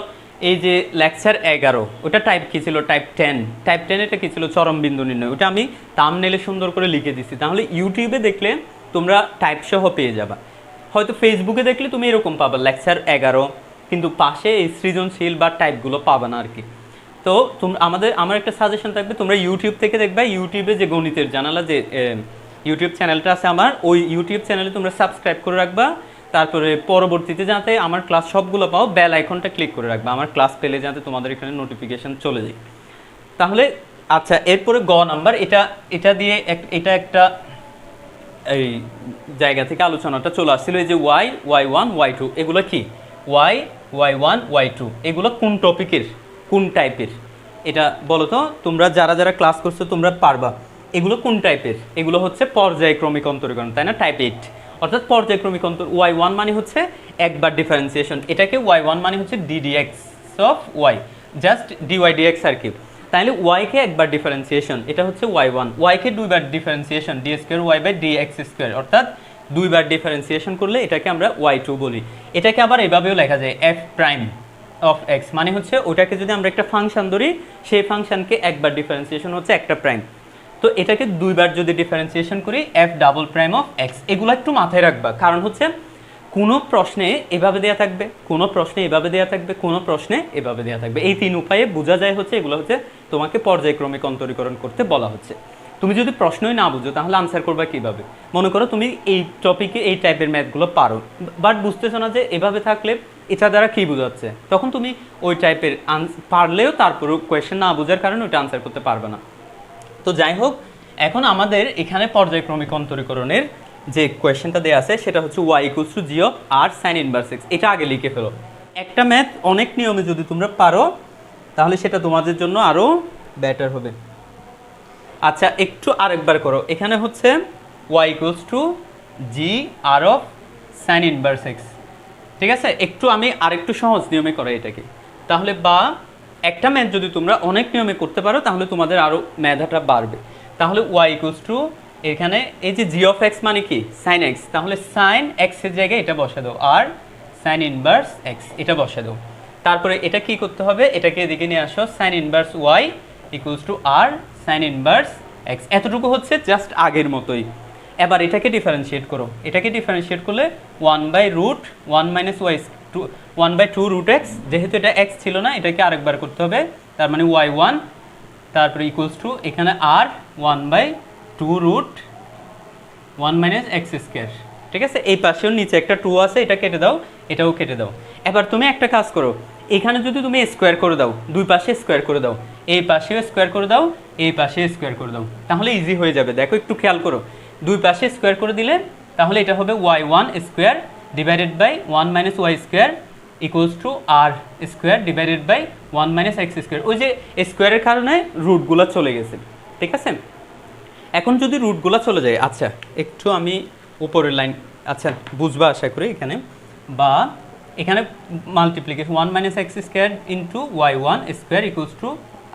এই যে লেকচার 11 ওটা টাইপ কী ছিল, টাইপ 10, টাইপ 10 এটা কী ছিল, চরম বিন্দু নির্ণয়, ওটা আমি থাম্বনেইলে সুন্দর করে লিখে দিছি। তাহলে ইউটিউবে দেখলে তোমরা টাইপ সহ পেয়ে যাবা। হয়তো ফেসবুকে দেখলে তুমি এরকম পাবা লেকচার 11, কিন্তু পাশে এই সৃজনশীল বা টাইপগুলো পাবা না আর কি। তো তোমরা আমার একটা সাজেশন থাকবে, তোমরা ইউটিউব থেকে দেখবা, ইউটিউবে যে গণিতের জানালা যে ইউটিউব চ্যানেলটা আছে আমার, ওই ইউটিউব চ্যানেলে তোমরা সাবস্ক্রাইব করে রাখবা। তারপরে পরবর্তীতে যাতে আমার ক্লাস সবগুলো পাও, বেল আইকনটা ক্লিক করে রাখবা, আমার ক্লাস পেলে যাতে তোমাদের এখানে নোটিফিকেশান চলে যায়। তাহলে আচ্ছা, এরপরে গ নাম্বার, এটা দিয়ে এটা একটা এই জায়গা থেকে আলোচনাটা চলে আসছিল, এই যে y1 y2 এগুলো কি, y1 y2 এগুলো কোন টপিকের কোন টাইপের, এটা বলো তো তোমরা যারা যারা ক্লাস করছো তোমরা পারবা। এগুলো কোন টাইপের, এগুলো হচ্ছে পর্যায়ক্রমিক অন্তরীকরণ, তাই না, টাইপ 8, অর্থাৎ পর্যায়ক্রমিক y1 মানে হচ্ছে একবার ডিফারেন্সিয়েশন, এটাকে y1 মানে হচ্ছে ddx of y, just dy dx আর কি। তাহলে y কে একবার ডিফারেন্সিয়েশন, এটা হচ্ছে y1, y কে দুইবার differentiation d square y by dx square, অর্থাৎ দুইবার ডিফারেন্সিয়েশন করলে এটাকে আমরা y2 বলি। এটাকে আবার এভাবেও লেখা যায় f প্রাইম অফ x, মানে হচ্ছে ওটাকে যদি আমরা একটা ফাংশন ধরি, সেই ফাংশনকে একবার ডিফারেন্সিয়েশন হচ্ছে একটা প্রাইম, তো এটাকে দুইবার যদি ডিফারেন্সিয়েশন করি f double prime of x। এগুলো একটু মাথায় রাখবা, কারণ হচ্ছে কোনো প্রশ্নে এভাবে দেওয়া থাকবে, কোনো প্রশ্নে এভাবে দেওয়া থাকবে, কোনো প্রশ্নে এভাবে দেওয়া থাকবে, এই তিন উপায়ে বোঝা যায় হচ্ছে এগুলো হচ্ছে তোমাকে পর্যায়ক্রমিক অন্তরীকরণ করতে বলা হচ্ছে। তুমি যদি প্রশ্নই না বুঝো তাহলে আনসার করবা কীভাবে? মনে করো তুমি এই টপিকে এই টাইপের ম্যাথগুলো পারো, বাট বুঝতেছো না যে এভাবে থাকলে এটা দ্বারা কী বোঝাচ্ছে, তখন তুমি ওই টাইপের পারলেও তারপরেও কোয়েশ্চেন না বোঝার কারণে ওইটা আনসার করতে পারবে না। তো যাই হোক, এখন আমাদের এখানে পর্যায়ক্রমিক অন্তরীকরণের যে কোয়েশ্চেনটা দেওয়া আছে সেটা হচ্ছে y equals two g of r sin inverse x। এটা আগে লিখে ফেলো। একটা ম্যাথ অনেক নিয়মে যদি তোমরা পারো তাহলে সেটা তোমাদের জন্য আরও বেটার হবে। আচ্ছা, একটু আরেকবার করো। এখানে হচ্ছে y equals two g r of sin inverse x, ঠিক আছে? একটু আমি আরেকটু সহজ নিয়মে করো এটাকে, তাহলে বা একটা ম্যাথ যদি তোমরা অনেক নিয়মে করতে পারো তাহলে তোমাদের আরও মেধাটা বাড়বে। তাহলে y ইকুয়ালস টু, এখানে এই যে g অফ x মানে কি, sin x, তাহলে sin x এর জায়গায় এটা বসে দাও, আর sin ইনভার্স x এটা বসে দাও। তারপরে এটা কি করতে হবে, এটাকে এদিকে নিয়ে আসো, sin inverse y equals to r sin inverse x। এতটুকু হচ্ছে জাস্ট আগের মতোই। এবার এটাকে ডিফারেন্সিয়েট করো, এটাকে ডিফারেন্সিয়েট করলে 1/√1 মাইনাস y 1/2 রুট x, যেহেতু এটা x ছিল না এটাকে আরেকবার করতে হবে, তার মানে y1, তারপরে ইকুয়ালস টু এখানে আর 1/2√1 মাইনাস এক্স স্কোয়ার, ঠিক আছে? এই পাশেও নিচে একটা 2 আছে, এটা কেটে দাও, এটাও কেটে দাও। এবার তুমি একটা কাজ করো, এখানে যদি তুমি স্কোয়ার করে দাও, দুই পাশে স্কোয়ার করে দাও, এই পাশেও স্কোয়ার করে দাও, এই পাশে স্কোয়ার করে দাও, তাহলে ইজি হয়ে যাবে। দেখো একটু খেয়াল করো, দুই পাশে স্কোয়ার করে দিলে তাহলে এটা হবে y1 square divided by 1 minus y square equals to r square divided by 1 minus x square. ওই যে স্কোয়ারের কারণে রুটগুলো চলে গেছে, ঠিক আছে? এখন যদি রুটগুলো চলে যায়, আচ্ছা একটু আমি উপরের লাইন, আচ্ছা বুঝবা আশা করি এখানে, বা এখানে multiplication 1 minus x square into y1 square equals to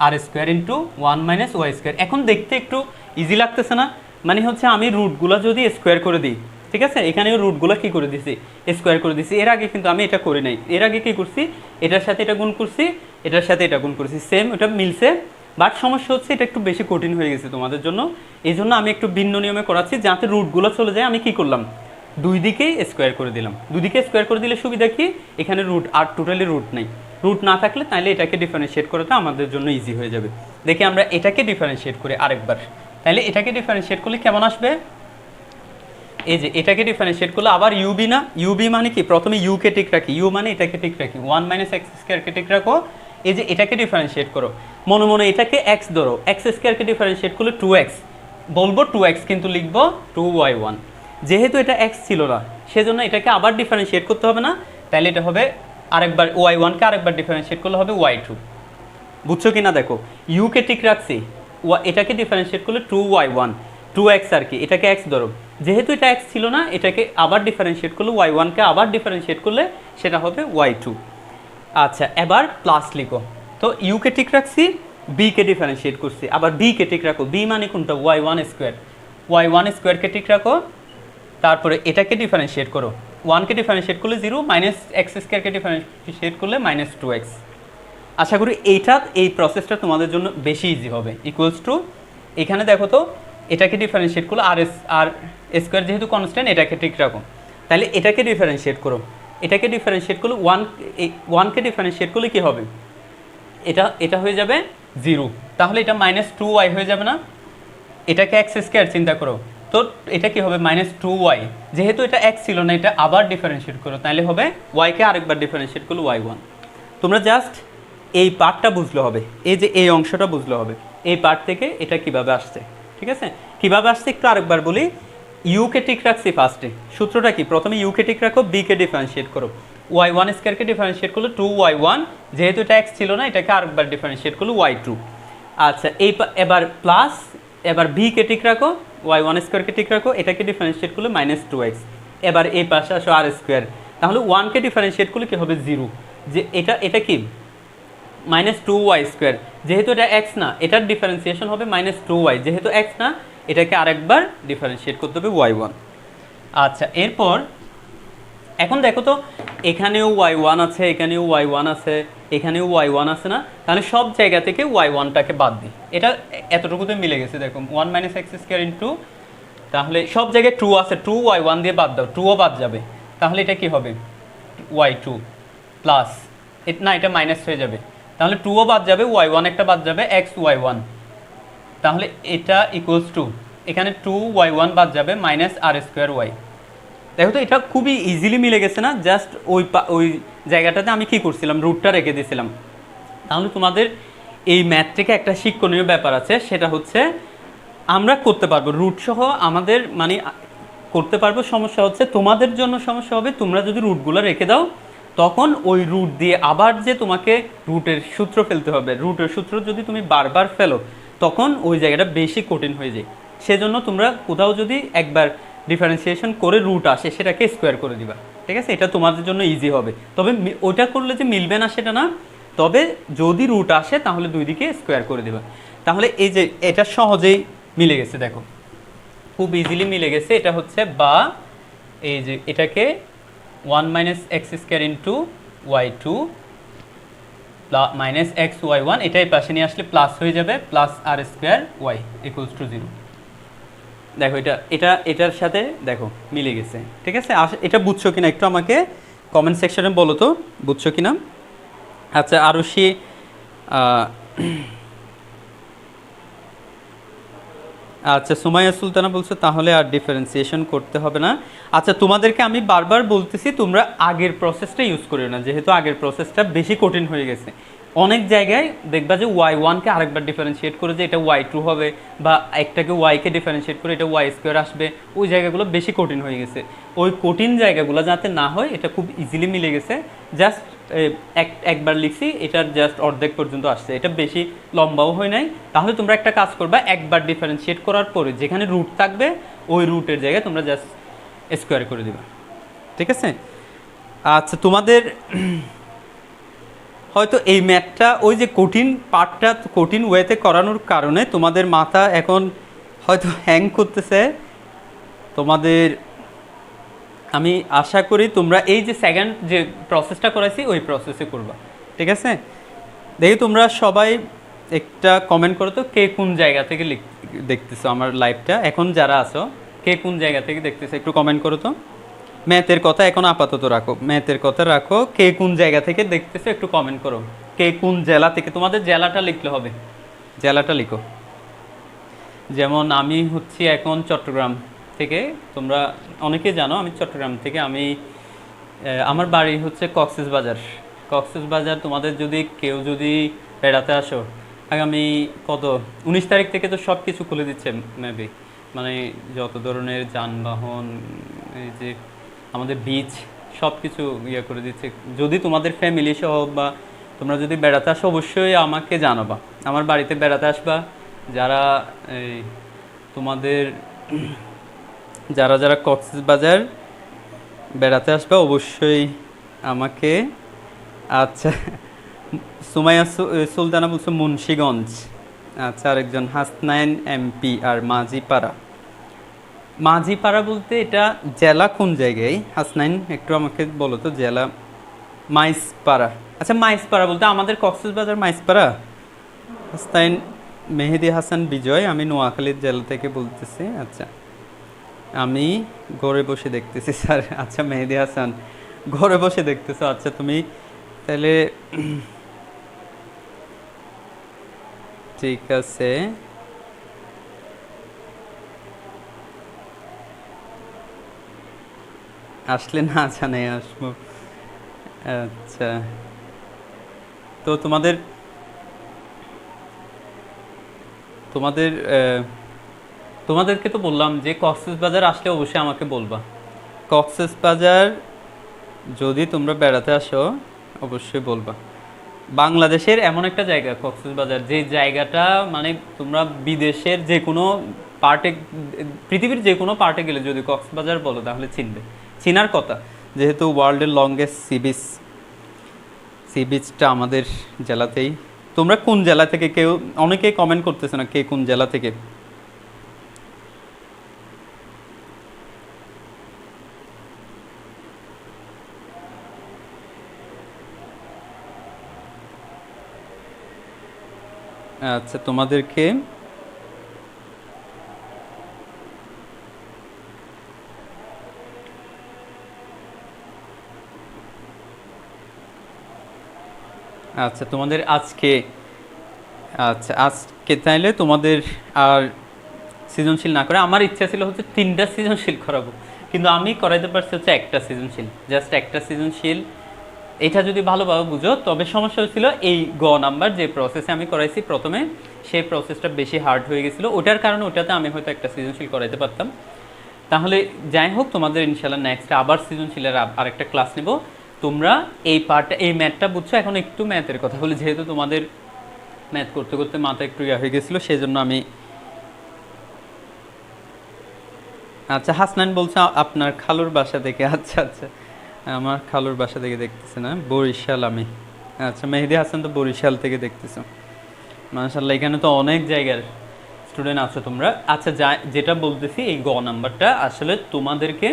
r square into 1 minus y square. এখন দেখতে একটু ইজি লাগতেছে না? মানে হচ্ছে আমি রুটগুলো যদি স্কোয়ার করে দিই, ঠিক আছে, এখানেও রুটগুলো কী করে দিছি, স্কোয়ার করে দিছি। এর আগে কিন্তু আমি এটা করি নাই, এর আগে কী করছি, এটার সাথে এটা গুণ করছি, এটার সাথে এটা গুণ করছি, সেম ওটা মিলছে। বাট সমস্যা হচ্ছে এটা একটু বেশি কঠিন হয়ে গেছে তোমাদের জন্য, এই জন্য আমি একটু ভিন্ন নিয়মে করাচ্ছি, যাতে রুটগুলো চলে যায়। আমি কি করলাম, দুই দিকেই স্কোয়ার করে দিলাম। দুই দিকে স্কোয়ার করে দিলে সুবিধা কি, এখানে রুট আর টোটালি রুট নেই। রুট না থাকলে তাহলে এটাকে ডিফারেন্সিয়েট করাটা আমাদের জন্য ইজি হয়ে যাবে। দেখি আমরা এটাকে ডিফারেন্সিয়েট করে আরেকবার, তাহলে এটাকে ডিফারেন্সিয়েট করলে কেমন আসবে, এই যে এটাকে ডিফারেন্সিয়েট করলে আবার ইউবি না, ইউবি মানে কি, প্রথমে ইউকে ঠিক রাখি, ইউ মানে এটাকে ঠিক রাখি, 1 মাইনাস এক্স স্কোয়ারকে ঠিক রাখো। এই যে এটাকে ডিফারেন্সিয়েট করো, মনে মনে এটাকে এক্স ধরো, এক্স স্কোয়ারকে ডিফারেন্সিয়েট করলে 2x, বলবো 2x কিন্তু লিখবো 2y1। যেহেতু এটা x ছিল না সেজন্য এটাকে আবার ডিফারেন্সিয়েট করতে হবে না, তাহলে এটা হবে আরেকবার y1কে আরেকবার ডিফারেন্সিয়েট করলে হবে y2। বুঝছো কি না দেখো, ইউকে ঠিক রাখছি, এটাকে ডিফারেন্সিয়েট করলে 2y1, 2x আর কি, এটাকে x ধরো, যেহেতু এটা x ছিল না এটাকে আবার ডিফারেন্সিয়েট করলে y1কে আবার ডিফারেন্সিয়েট করলে সেটা হবে y2। আচ্ছা, এবার প্লাস লিখো, তো ইউকে ঠিক রাখছি, বিকে ডিফারেন্সিয়েট করছি, আবার বিকে ঠিক রাখো, বি মানে কোনটা y1 স্কোয়ার, y1 স্কোয়ারকে ঠিক রাখো, তারপরে এটাকে ডিফারেন্সিয়েট করো, 1কে ডিফারেন্সিয়েট করলে 0, মাইনাস এক্স স্কোয়ারকে ডিফারেন্সিয়েট করলে -2x। আশা করি এই প্রসেসটা তোমাদের জন্য বেশি ইজি হবে। ইকুয়ালস টু এখানে দেখো তো এটাকে ডিফারেন্সিয়েট করলে আর স্কোয়ার যেহেতু কনস্ট্যান্ট এটাকে ঠিক রাখো, তাহলে এটাকে ডিফারেন্সিয়েট করো, এটাকে ডিফারেন্সিয়েট করলে 1কে ডিফারেন্সিয়েট করলে কী হবে, এটা হয়ে যাবে 0, তাহলে এটা -2y হয়ে যাবে না? এটাকে এক্স স্কোয়ার চিন্তা করো, তো এটা কি হবে -2y, যেহেতু এটা x ছিল না এটা আবার ডিফারেন্সিয়েট করো, তাহলে হবে y-কে আরেকবার ডিফারেন্সিয়েট করলে y1। তোমরা জাস্ট এই পার্টটা বুঝলে হবে, এই যে এই অংশটা বুঝলে হবে, এই পার্ট থেকে এটা কিভাবে আসছে, ঠিক আছে? কিভাবে আসছে একটু আরেকবার বলি। ইউকে ঠিক রাখছি ফার্স্টে, সূত্রটা কি, প্রথমে ইউকে ঠিক রাখো, বিকে ডিফারেন্সিয়েট করো, y1 স্কোয়ারকে ডিফারেন্সিয়েট করলে 2y1, যেহেতু এটা x ছিল না এটাকে আরেকবার ডিফারেন্সিয়েট করলে y2। আচ্ছা এবার প্লাস, এবার বিকে ঠিক রাখো, y1 স্কোয়ারকে ঠিক রাখো, এটাকে ডিফারেন্সিয়েট করলে -2x, এবার এই পাশে আসো আর স্কোয়ার, তাহলে 1কে ডিফারেন্সিয়েট করলে কি হবে 0, যে এটা কি -2y স্কোয়ার, যেহেতু এটা x না এটার ডিফারেন্সিয়েশন হবে -2y, যেহেতু x না এটাকে আরেকবার ডিফারেন্সিয়েট করতে হবে y1। আচ্ছা এরপর এখন দেখো তো এখানেও y1 আছে, এখানেও y1 আছে, এখানেও y1 আছে না, তাহলে সব জায়গা থেকে y1টাকে বাদ দিই, এটা এতটুকুতে মিলে গেছে দেখো 1 - x স্কোয়ার ইন্টু, তাহলে সব জায়গায় 2 আছে, 2y1 দিয়ে বাদ দাও, 2ও বাদ যাবে, তাহলে এটা কি হবে y2 প্লাস, না এটা মাইনাস হয়ে যাবে, তাহলে 2ও বাদ যাবে, y1 একটা বাদ যাবে, xy1, তাহলে এটা ইকুয়ালস টু এখানে 2y1 বাদ যাবে -r²y। দেখো তো এটা খুবই ইজিলি মিলে গেছে না, জাস্ট ওই জায়গাটাতে আমি কি করছিলাম, রুটটা রেখে দিয়েছিলাম। তাহলে তোমাদের এই ম্যাথ থেকে একটা শিক্ষণীয় ব্যাপার আছে, সেটা হচ্ছে আমরা করতে পারবো রুট সহ, আমাদের মানে করতে পারবো, সমস্যা হচ্ছে তোমাদের জন্য সমস্যা হবে তোমরা যদি রুটগুলো রেখে দাও, তখন ওই রুট দিয়ে আবার যে তোমাকে রুটের সূত্র ফেলতে হবে, রুটের সূত্র যদি তুমি বারবার ফেলো তখন ওই জায়গাটা বেশি কঠিন হয়ে যায়। সেজন্য তোমরা কোথাও যদি একবার ডিফারেন্সিয়েশন করে রুট আসে সেটাকে স্কোয়ার করে দিবা, ঠিক আছে? এটা তোমাদের জন্য ইজি হবে। তবে ওইটা করলে যে মিলবে না সেটা না, তবে যদি রুট আসে তাহলে দুই দিকে স্কোয়ার করে দিবা। তাহলে এই যে এটা সহজেই মিলে গেছে, দেখো খুব ইজিলি মিলে গেছে। এটা হচ্ছে বা এই যে এটাকে 1 - x square into y2 minus xy1, এটাই পাশে নিয়ে আসলে প্লাস হয়ে যাবে, প্লাস r²y ইকুয়ালস টু 0। দেখো এটার সাথে দেখো মিলে গেছে, ঠিক আছে? এটা বুঝছো কিনা একটু আমাকে কমেন্ট সেকশনে বলো তো, বুঝছো কিনা? আচ্ছা আরুষি আচ্ছা সুমাইয়া সুলতানা বলছো তাহলে আর ডিফারেন্সিয়েশন করতে হবে না। আচ্ছা তোমাদেরকে আমি বারবার বলতেছি তোমরা আগের প্রসেসটা ইউজ করিও না, যেহেতু আগের প্রসেসটা বেশি কঠিন হয়ে গেছে। অনেক জায়গায় দেখবা যে y1কে আরেকবার ডিফারেন্সিয়েট করে যে এটা y2 হবে, বা একটাকে y-কে ডিফারেন্সিয়েট করে এটা y² আসবে, ওই জায়গাগুলো বেশি কঠিন হয়ে গেছে। ওই কঠিন জায়গাগুলো যাতে না হয়, এটা খুব ইজিলি মিলে গেছে। জাস্ট একবার লিখছি, এটার জাস্ট অর্ধেক পর্যন্ত আসছে, এটা বেশি লম্বাও হয় নাই। তাহলে তোমরা একটা কাজ করবা, একবার ডিফারেন্সিয়েট করার পরে যেখানে রুট থাকবে ওই রুটের জায়গায় তোমরা জাস্ট স্কোয়ার করে দিবা, ঠিক আছে? আচ্ছা তোমাদের হয়তো এই ম্যাথটা ওই যে কঠিন পার্টটা কঠিন ওয়েতে করানোর কারণে তোমাদের মাথা এখন হয়তো হ্যাং করতেছে। তোমাদের আমি আশা করি তোমরা এই যে সেকেন্ড যে প্রসেসটা করাইছি ওই প্রসেসে করবা, ঠিক আছে? দেখি তোমরা সবাই একটা কমেন্ট করো তো, কে কোন জায়গা থেকে দেখতেছো আমার লাইভটা, এখন যারা আছো কে কোন জায়গা থেকে দেখতেছো একটু কমেন্ট করো তো। ম্যাথের কথা এখন আপাতত রাখো, ম্যাথের কথা রাখো, কে কোন জায়গা থেকে দেখতেছো একটু কমেন্ট করো, কে কোন জেলা থেকে। তোমাদের জেলাটা লিখলে হবে, জেলাটা লিখো। যেমন আমি হচ্ছি এখন চট্টগ্রাম থেকে, তোমরা অনেকে জানো আমি চট্টগ্রাম থেকে। আমার বাড়ি হচ্ছে কক্সবাজার। তোমাদের যদি কেউ যদি বেড়াতে আসো, আগামী 19 তারিখ থেকে তো সব কিছু খুলে দিচ্ছে মেবি, মানে যত ধরনের যানবাহন, এই যে আমাদের বিচ সব কিছু ইয়ে করে দিচ্ছে। যদি তোমাদের ফ্যামিলি সহ বা তোমরা যদি বেড়াতে আসো অবশ্যই আমাকে জানাবা, আমার বাড়িতে বেড়াতে আসবা। যারা তোমাদের যারা কক্সবাজার বেড়াতে আসবে অবশ্যই আমাকে। আচ্ছা সুমাইয়া সুলতানা বলছো মুন্সিগঞ্জ। আচ্ছা, আরেকজন হাসনাইন এমপি আর মাঝিপাড়া। মাঝিপাড়া বলতে এটা জেলা কোন জায়গায় হাসনাইন, একটু আমাকে বলো তো জেলা। মাইজপাড়া। আচ্ছা, মাইজপাড়া বলতে আমাদের কক্সবাজার মাইজপাড়া। হাসনাইন মেহেদি হাসান বিজয়, আমি নোয়াখালীর জেলা থেকে বলতেছি। আচ্ছা, আমি ঘরে বসে দেখতেছি স্যার। আচ্ছা মেহেদি হাসান, ঘরে বসে দেখতেছো। আচ্ছা তুমি তাহলে ঠিক আছে, আসলে না জানে আসবো। আচ্ছা, তো তোমাদের তোমাদের তোমাদেরকে তো বললাম যে কক্সবাজার আসলে অবশ্যই আমাকে বলবা। কক্সবাজার যদি তোমরা বেড়াতে আসো অবশ্যই বলবা। বাংলাদেশের এমন একটা জায়গা কক্সবাজার, যে জায়গাটা মানে তোমরা বিদেশের যে কোনো পার্টে, পৃথিবীর যে কোনো পার্টে গেলে যদি কক্সবাজার বলো তাহলে চিনবে, চিনার কথা। যেহেতু ওয়ার্ল্ডের লংগেস্ট সি বিচটা আমাদের জেলাতেই। তোমরা কোন জেলা থেকে, কেউ অনেকেই কমেন্ট করতেছে না কে কোন জেলা থেকে। আচ্ছা তোমাদেরকে আচ্ছা তোমাদের আজকে, আচ্ছা আজকে তাইলে তোমাদের আর সৃজনশীল না করে, আমার ইচ্ছা ছিল হচ্ছে 3টা সৃজনশীল করাবো, কিন্তু আমি করাইতে পারছি হচ্ছে একটা সৃজনশীল, জাস্ট একটা সৃজনশীল। এটা যদি ভালোভাবে বুঝো তবে সমস্যা হচ্ছিল এই নাম্বার যে প্রসেসে আমি করাইছি প্রথমে, সেই প্রসেসটা বেশি হার্ড হয়ে গেছিলো, ওটার কারণে ওটাতে আমি হয়তো একটা সৃজনশীল করাইতে পারতাম। তাহলে যাই হোক, তোমাদের ইনশাল্লাহ নেক্সট আবার সৃজনশীলের আরেকটা ক্লাস নেব। তোমরা এই পার্টটা, এই ম্যাথটা বুঝছো, এখন একটু ম্যাথের কথা বলি, যেহেতু তোমাদের ম্যাথ করতে করতে মাথা একটু ইয়া হয়ে গেছিলো, সেই জন্য আমি। আচ্ছা হাসনান বলছে আপনার খালুর বাসা থেকে। আচ্ছা আচ্ছা, আমার খালুর বাসা থেকে দেখতেছে না, বরিশাল আমি। আচ্ছা মেহেদি হাসান তো বরিশাল থেকে দেখতেছো, মাশাআল্লাহ। এখানে তো অনেক জায়গার স্টুডেন্ট আছো তোমরা। আচ্ছা যেটা বলতেছি, এই নাম্বারটা আসলে তোমাদেরকে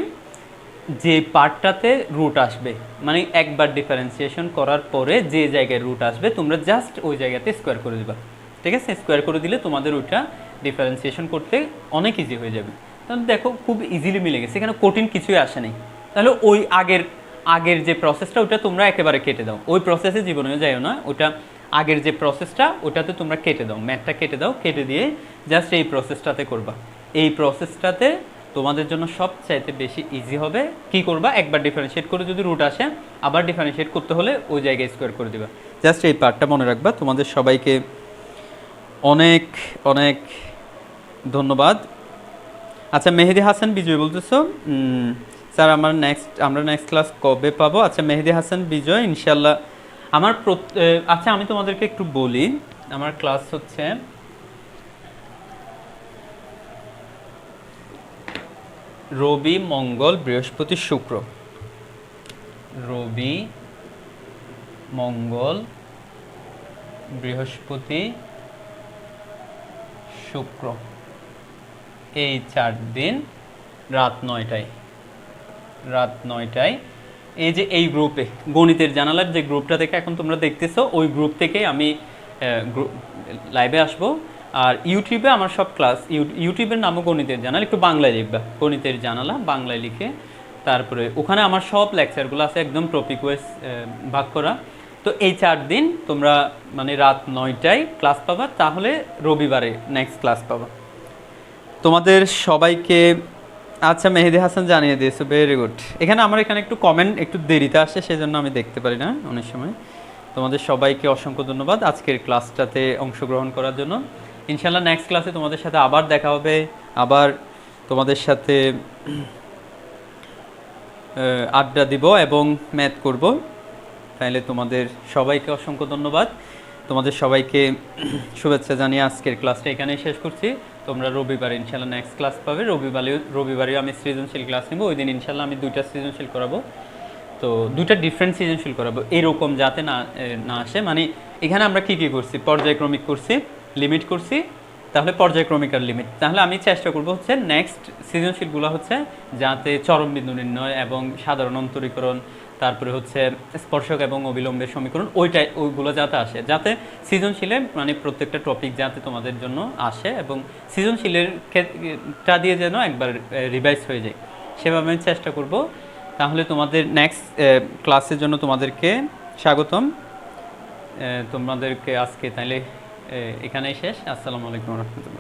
যে পার্টটাতে রুট আসবে, মানে একবার ডিফারেন্সিয়েশন করার পরে যে জায়গায় রুট আসবে তোমরা জাস্ট ওই জায়গাতে স্কোয়ার করে দিবা, ঠিক আছে? স্কোয়ার করে দিলে তোমাদের ওইটা ডিফারেন্সিয়েশন করতে অনেক ইজি হয়ে যাবে। তাহলে দেখো খুব ইজিলি মিলে গেছে, এখানে কঠিন কিছুই আসে নাই। তাহলে ওই আগের আগের যে প্রসেসটা ওটা তোমরা একেবারে কেটে দাও, ওই প্রসেসে জীবনেও যাইও না। ওটা আগের যে প্রসেসটা ওটাতে তোমরা কেটে দাও, ম্যাথটা কেটে দাও, কেটে দিয়ে জাস্ট এই প্রসেসটাতে করবা। এই প্রসেসটাতে তোমাদের জন্য সবচাইতে বেশি ইজি হবে। কি করবা, একবার ডিফারেন্সিয়েট করে যদি রুট আসে, আবার ডিফারেন্সিয়েট করতে হলে ওই জায়গায় স্কোয়ার করে দিবা। জাস্ট এই পার্টটা মনে রাখবা। তোমাদের সবাইকে অনেক অনেক ধন্যবাদ। আচ্ছা মেহেদি হাসান বিজয় বলতেছো, স্যার আমরা নেক্সট ক্লাস কবে পাবো? আচ্ছা মেহেদি হাসান বিজয় ইনশাল্লাহ আমার আচ্ছা আমি তোমাদেরকে একটু বলি, আমার ক্লাস হচ্ছে রবি মঙ্গল বৃহস্পতি শুক্র। রবি মঙ্গল বৃহস্পতি শুক্র, এই 4 দিন রাত 9টায়। এই যে এই গ্রুপে গণিতের জানালার যে গ্রুপটা থেকে এখন তোমরা দেখতেছো, ওই গ্রুপ থেকে আমি লাইভে আসবো। আর ইউটিউবে আমার সব ক্লাস, ইউটিউবের নামও গণিতের জানালা, একটু বাংলায় লিখবা গণিতের জানালা বাংলায় লিখে, তারপরে ওখানে আমার সব লেকচারগুলো আছে একদম টপিক ওয়াইজ ভাগ করা। তো এই 4 দিন তোমরা মানে রাত 9টায় ক্লাস পাবা, তাহলে রবিবারে নেক্সট ক্লাস পাবা। তোমাদের সবাইকে আচ্ছা মেহেদি হাসান জানিয়ে দিয়েছো, ভেরি গুড। এখানে আমার এখানে একটু কমেন্ট একটু দেরিতে আসে, সেই জন্য আমি দেখতে পারি না অনেক সময়। তোমাদের সবাইকে অসংখ্য ধন্যবাদ আজকের ক্লাসটাতে অংশগ্রহণ করার জন্য। ইনশাল্লাহ নেক্সট ক্লাসে তোমাদের সাথে আবার দেখা হবে, আবার তোমাদের সাথে আড্ডা দিব এবং ম্যাথ করব। তাহলে তোমাদের সবাইকে অসংখ্য ধন্যবাদ, তোমাদের সবাইকে শুভেচ্ছা জানিয়ে আজকের ক্লাসটা এখানেই শেষ করছি। তোমরা রবিবার ইনশাল্লাহ নেক্সট ক্লাস পাবে। রবিবারেও আমি সৃজনশীল ক্লাস নেব, ওই দিন ইনশাল্লাহ আমি 2টা সৃজনশীল করাবো। তো দুইটা ডিফারেন্ট সৃজনশীল করাবো এরকম যাতে না আসে। মানে এখানে আমরা কি কি করছি, পর্যায়ক্রমিক করছি, লিমিট করছি, তাহলে পর্যায়ক্রমিক আর লিমিট। তাহলে আমি চেষ্টা করব হচ্ছে নেক্সট সৃজনশীলগুলো হচ্ছে যাতে চরম বিন্দু নির্ণয় এবং সাধারণ অন্তরীকরণ, তারপরে হচ্ছে স্পর্শক এবং অবিলম্বের সমীকরণ, ওইগুলো যাতে আসে, যাতে সৃজনশীলে মানে প্রত্যেকটা টপিক যাতে তোমাদের জন্য আসে এবং সৃজনশীলের ক্ষেত্রটা দিয়ে যেন একবার রিভাইজ হয়ে যায়, সেভাবে আমি চেষ্টা করব। তাহলে তোমাদের নেক্সট ক্লাসের জন্য তোমাদেরকে স্বাগতম। তোমাদেরকে আজকে তাহলে এখানেই শেষ। আসসালামু আলাইকুম রহমতুল্লাহ।